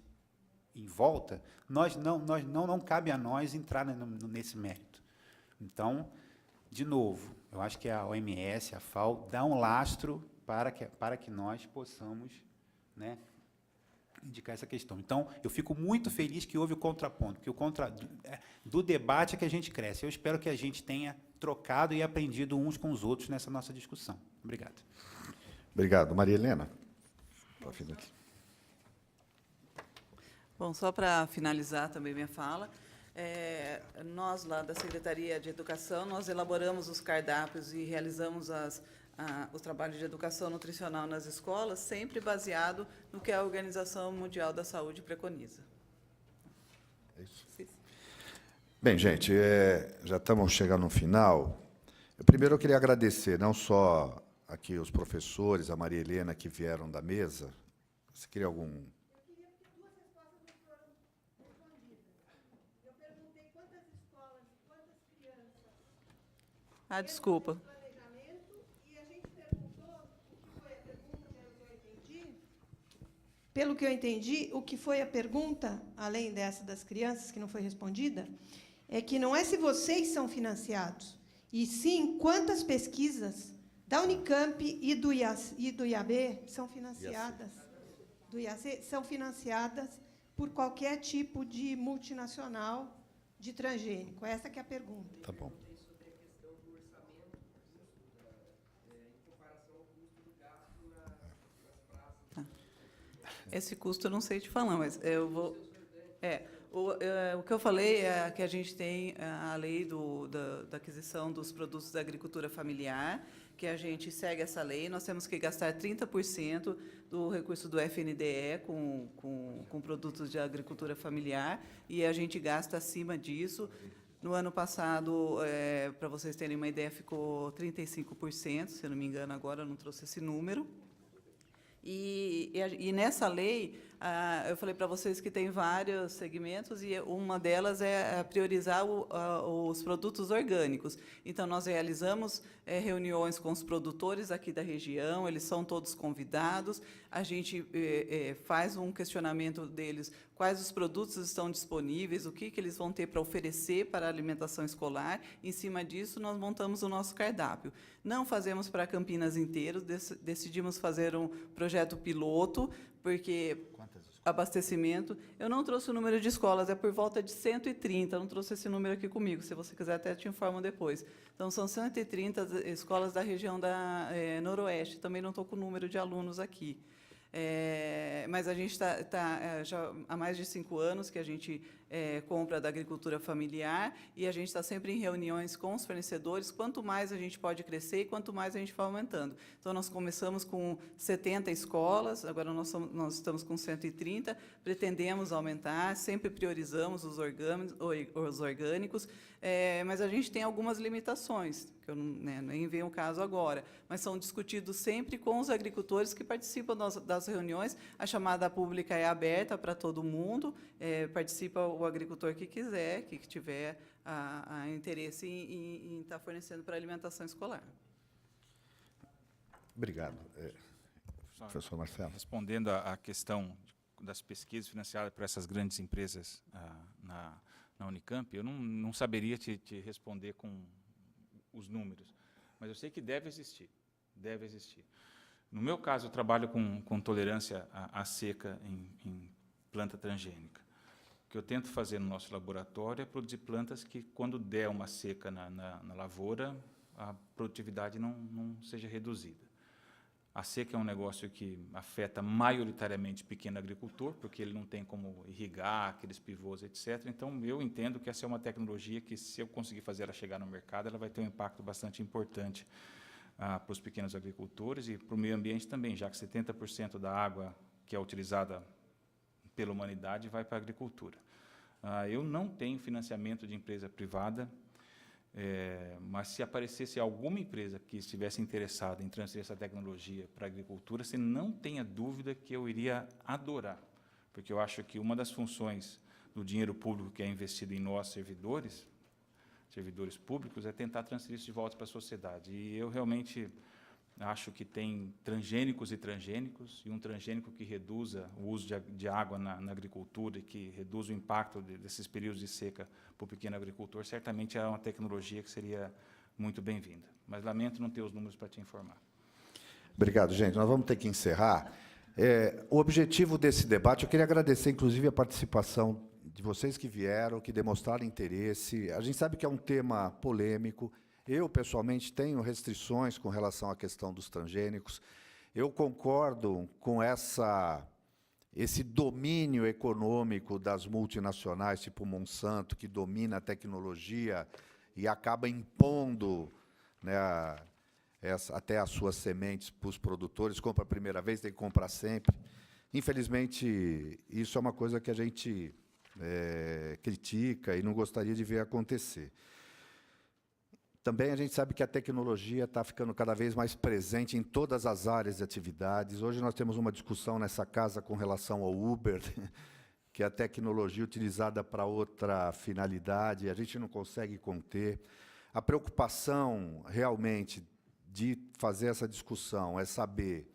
em volta, não cabe a nós entrar nesse mérito. Então, de novo, eu acho que a OMS, a FAO, dá um lastro para que nós possamos, né, indicar essa questão. Então, eu fico muito feliz que houve o contraponto, que do debate é que a gente cresce. Eu espero que a gente tenha trocado e aprendido uns com os outros nessa nossa discussão. Obrigado. Obrigado. Maria Helena. Bom, só para finalizar também minha fala, nós lá da Secretaria de Educação, nós elaboramos os cardápios e realizamos os trabalhos de educação nutricional nas escolas, sempre baseado no que a Organização Mundial da Saúde preconiza. É isso. Sim. Bem, gente, já estamos chegando no final. Primeiro, eu queria agradecer não só aqui os professores, a Maria Helena, que vieram da mesa. Você queria algum... Eu queria duas respostas não foram respondidas. Eu perguntei quantas escolas, quantas crianças... Desculpa. Pelo que eu entendi, o que foi a pergunta, além dessa das crianças, que não foi respondida, é que não é se vocês são financiados, e sim quantas pesquisas da Unicamp e do IAB são financiadas, do IAC, são financiadas por qualquer tipo de multinacional de transgênico. Essa que é a pergunta. Tá bom. Esse custo eu não sei te falar, mas eu vou... o que eu falei é que a gente tem a lei da aquisição dos produtos da agricultura familiar, que a gente segue essa lei, nós temos que gastar 30% do recurso do FNDE com produtos de agricultura familiar, e a gente gasta acima disso. No ano passado, para vocês terem uma ideia, ficou 35%, se eu não me engano, agora eu não trouxe esse número. E nessa lei, eu falei para vocês que tem vários segmentos, e uma delas é priorizar os produtos orgânicos. Então, nós realizamos reuniões com os produtores aqui da região, eles são todos convidados, a gente faz um questionamento deles, quais os produtos estão disponíveis, o que eles vão ter para oferecer para a alimentação escolar. Em cima disso, nós montamos o nosso cardápio. Não fazemos para Campinas inteiro, decidimos fazer um projeto piloto, porque abastecimento... Eu não trouxe o número de escolas, é por volta de 130, eu não trouxe esse número aqui comigo, se você quiser até te informo depois. Então, são 130 escolas da região da Noroeste, também não estou com o número de alunos aqui. Mas a gente está já há mais de 5 anos que a gente compra da agricultura familiar, e a gente está sempre em reuniões com os fornecedores, quanto mais a gente pode crescer e quanto mais a gente vai aumentando. Então, nós começamos com 70 escolas, agora nós estamos com 130, pretendemos aumentar, sempre priorizamos os orgânicos, mas a gente tem algumas limitações, que eu nem venho o caso agora, mas são discutidos sempre com os agricultores que participam das reuniões. A chamada pública é aberta para todo mundo, participa o agricultor que quiser, que tiver interesse em estar fornecendo para a alimentação escolar. Obrigado. Professor Marcelo. Respondendo à questão das pesquisas financiadas por essas grandes empresas na Unicamp, eu não saberia te responder com os números, mas eu sei que deve existir. Deve existir. No meu caso, eu trabalho com tolerância à seca em planta transgênica. O que eu tento fazer no nosso laboratório é produzir plantas que, quando der uma seca na lavoura, a produtividade não seja reduzida. A seca é um negócio que afeta maioritariamente o pequeno agricultor, porque ele não tem como irrigar aqueles pivôs, etc. Então, eu entendo que essa é uma tecnologia que, se eu conseguir fazer ela chegar no mercado, ela vai ter um impacto bastante importante para os pequenos agricultores e para o meio ambiente também, já que 70% da água que é utilizada pela humanidade vai para a agricultura. Eu não tenho financiamento de empresa privada, mas se aparecesse alguma empresa que estivesse interessada em transferir essa tecnologia para a agricultura, você não tenha dúvida que eu iria adorar, porque eu acho que uma das funções do dinheiro público que é investido em nós, servidores públicos, é tentar transferir isso de volta para a sociedade. E eu realmente acho que tem transgênicos e transgênicos, e um transgênico que reduza o uso de água na agricultura e que reduza o impacto desses períodos de seca para o pequeno agricultor, certamente é uma tecnologia que seria muito bem-vinda. Mas lamento não ter os números para te informar. Obrigado, gente. Nós vamos ter que encerrar. O objetivo desse debate, eu queria agradecer, inclusive, a participação de vocês que vieram, que demonstraram interesse. A gente sabe que é um tema polêmico. Eu, pessoalmente, tenho restrições com relação à questão dos transgênicos. Eu concordo com esse domínio econômico das multinacionais, tipo Monsanto, que domina a tecnologia e acaba impondo, né, até as suas sementes para os produtores. Compra a primeira vez, tem que comprar sempre. Infelizmente, isso é uma coisa que a gente critica e não gostaria de ver acontecer. Também a gente sabe que a tecnologia está ficando cada vez mais presente em todas as áreas de atividades. Hoje nós temos uma discussão nessa casa com relação ao Uber, que é a tecnologia utilizada para outra finalidade, a gente não consegue conter. A preocupação, realmente, de fazer essa discussão é saber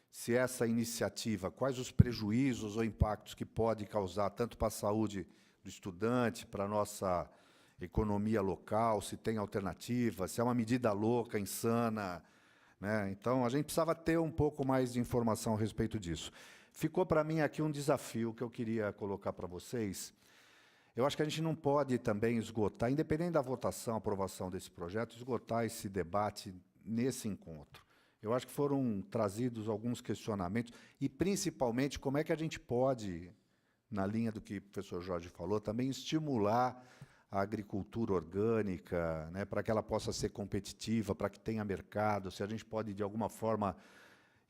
se essa iniciativa, quais os prejuízos ou impactos que pode causar, tanto para a saúde do estudante, para a nossa economia local, se tem alternativa, se é uma medida louca, insana, né? Então, a gente precisava ter um pouco mais de informação a respeito disso. Ficou para mim aqui um desafio que eu queria colocar para vocês. Eu acho que a gente não pode também esgotar, independente da votação, aprovação desse projeto, esgotar esse debate nesse encontro. Eu acho que foram trazidos alguns questionamentos e, principalmente, como é que a gente pode, na linha do que o professor Jorge falou, também estimular a agricultura orgânica, né, para que ela possa ser competitiva, para que tenha mercado, se a gente pode, de alguma forma,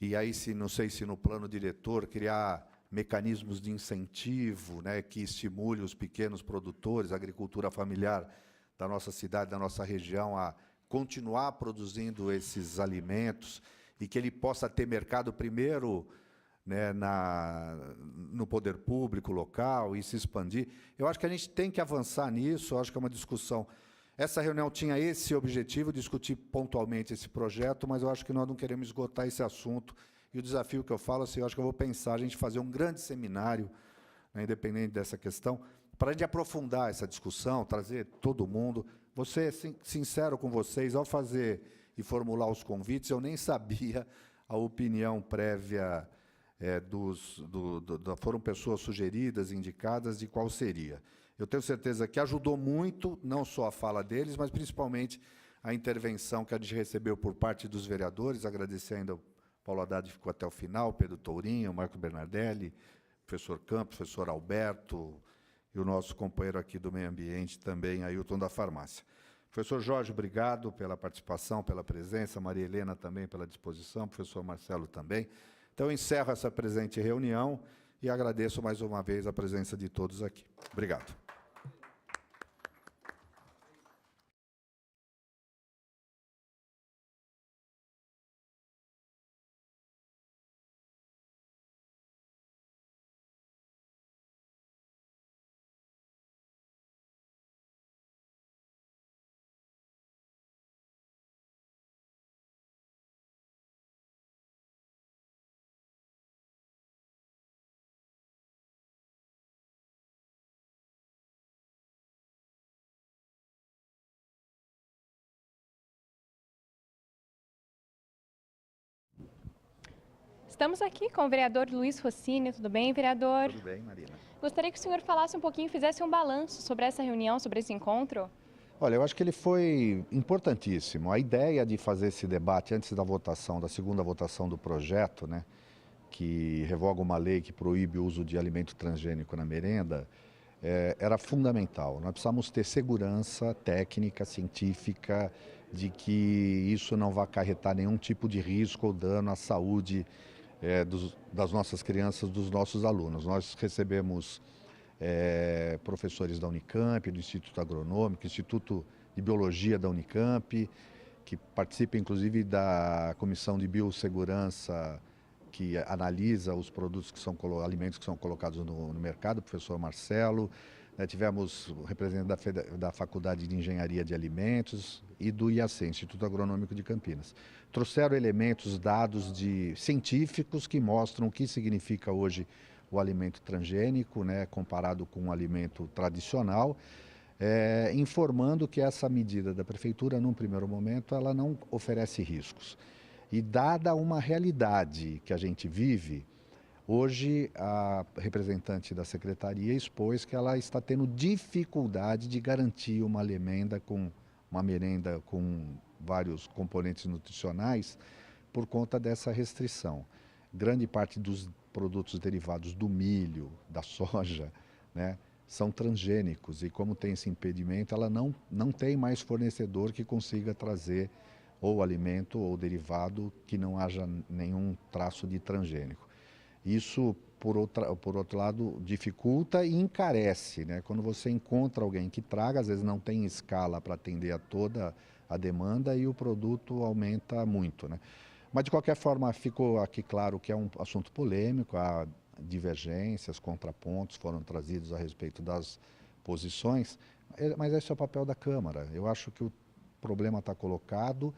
e aí, não sei se no plano diretor, criar mecanismos de incentivo, né, que estimule os pequenos produtores, a agricultura familiar da nossa cidade, da nossa região, a continuar produzindo esses alimentos e que ele possa ter mercado primeiro, né, no poder público local e se expandir. Eu acho que a gente tem que avançar nisso, eu acho que é uma discussão. Essa reunião tinha esse objetivo, discutir pontualmente esse projeto, mas eu acho que nós não queremos esgotar esse assunto. E o desafio que eu falo, assim, eu acho que eu vou pensar a gente fazer um grande seminário, né, independente dessa questão, para a gente aprofundar essa discussão, trazer todo mundo. Vou ser sincero com vocês, ao fazer e formular os convites, eu nem sabia a opinião prévia foram pessoas sugeridas, indicadas, de qual seria. Eu tenho certeza que ajudou muito, não só a fala deles, mas principalmente a intervenção que a gente recebeu por parte dos vereadores. Agradecer ainda ao Paulo Haddad, que ficou até o final, Pedro Tourinho, Marco Bernardelli, professor Campos, professor Alberto, e o nosso companheiro aqui do meio ambiente também, Ailton da farmácia. Professor Jorge, obrigado pela participação, pela presença, Maria Helena também pela disposição, professor Marcelo também. Então, eu encerro essa presente reunião e agradeço mais uma vez a presença de todos aqui. Obrigado. Estamos aqui com o vereador Luiz Rossini. Tudo bem, vereador? Tudo bem, Marina. Gostaria que o senhor falasse um pouquinho, fizesse um balanço sobre essa reunião, sobre esse encontro. Olha, eu acho que ele foi importantíssimo. A ideia de fazer esse debate antes da votação, da segunda votação do projeto, né, que revoga uma lei que proíbe o uso de alimento transgênico na merenda, era fundamental. Nós precisamos ter segurança técnica, científica, de que isso não vai acarretar nenhum tipo de risco ou dano à saúde das nossas crianças, dos nossos alunos. Nós recebemos professores da Unicamp, do Instituto Agronômico, Instituto de Biologia da Unicamp, que participa inclusive da Comissão de Biossegurança, que analisa os produtos alimentos que são colocados no mercado, o professor Marcelo. Tivemos o representante da Faculdade de Engenharia de Alimentos e do IAC, Instituto Agronômico de Campinas. Trouxeram elementos, dados científicos que mostram o que significa hoje o alimento transgênico, né, comparado com o alimento tradicional, informando que essa medida da Prefeitura, num primeiro momento, ela não oferece riscos. E dada uma realidade que a gente vive, hoje a representante da Secretaria expôs que ela está tendo dificuldade de garantir uma merenda com vários componentes nutricionais por conta dessa restrição. Grande parte dos produtos derivados do milho, da soja, né, são transgênicos e como tem esse impedimento, ela não tem mais fornecedor que consiga trazer ou alimento ou derivado que não haja nenhum traço de transgênico. Isso, por outro lado, dificulta e encarece, né? Quando você encontra alguém que traga, às vezes não tem escala para atender a toda a demanda e o produto aumenta muito, né? Mas, de qualquer forma, ficou aqui claro que é um assunto polêmico, há divergências, contrapontos foram trazidos a respeito das posições, mas esse é o papel da Câmara. Eu acho que o problema está colocado.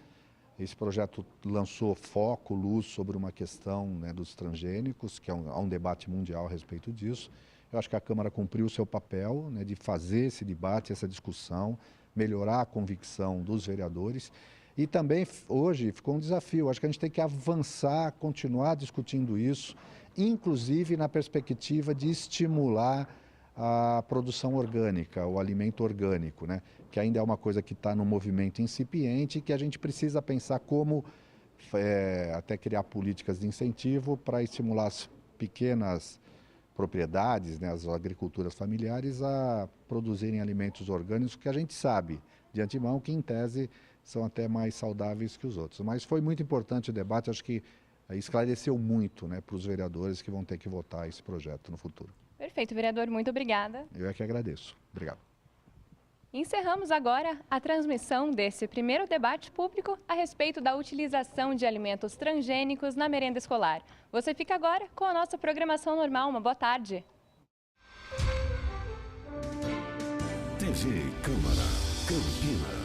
Esse projeto lançou foco, luz sobre uma questão, né, dos transgênicos, que há um debate mundial a respeito disso. Eu acho que a Câmara cumpriu o seu papel, né, de fazer esse debate, essa discussão, melhorar a convicção dos vereadores. E também, hoje, ficou um desafio. Acho que a gente tem que avançar, continuar discutindo isso, inclusive na perspectiva de estimular a produção orgânica, o alimento orgânico, né? Que ainda é uma coisa que está no movimento incipiente e que a gente precisa pensar como até criar políticas de incentivo para estimular as pequenas propriedades, né, as agriculturas familiares a produzirem alimentos orgânicos que a gente sabe de antemão que, em tese, são até mais saudáveis que os outros. Mas foi muito importante o debate, acho que esclareceu muito, né, para os vereadores que vão ter que votar esse projeto no futuro. Perfeito, vereador, muito obrigada. Eu é que agradeço. Obrigado. Encerramos agora a transmissão desse primeiro debate público a respeito da utilização de alimentos transgênicos na merenda escolar. Você fica agora com a nossa programação normal. Uma boa tarde. TV Câmara Campinas.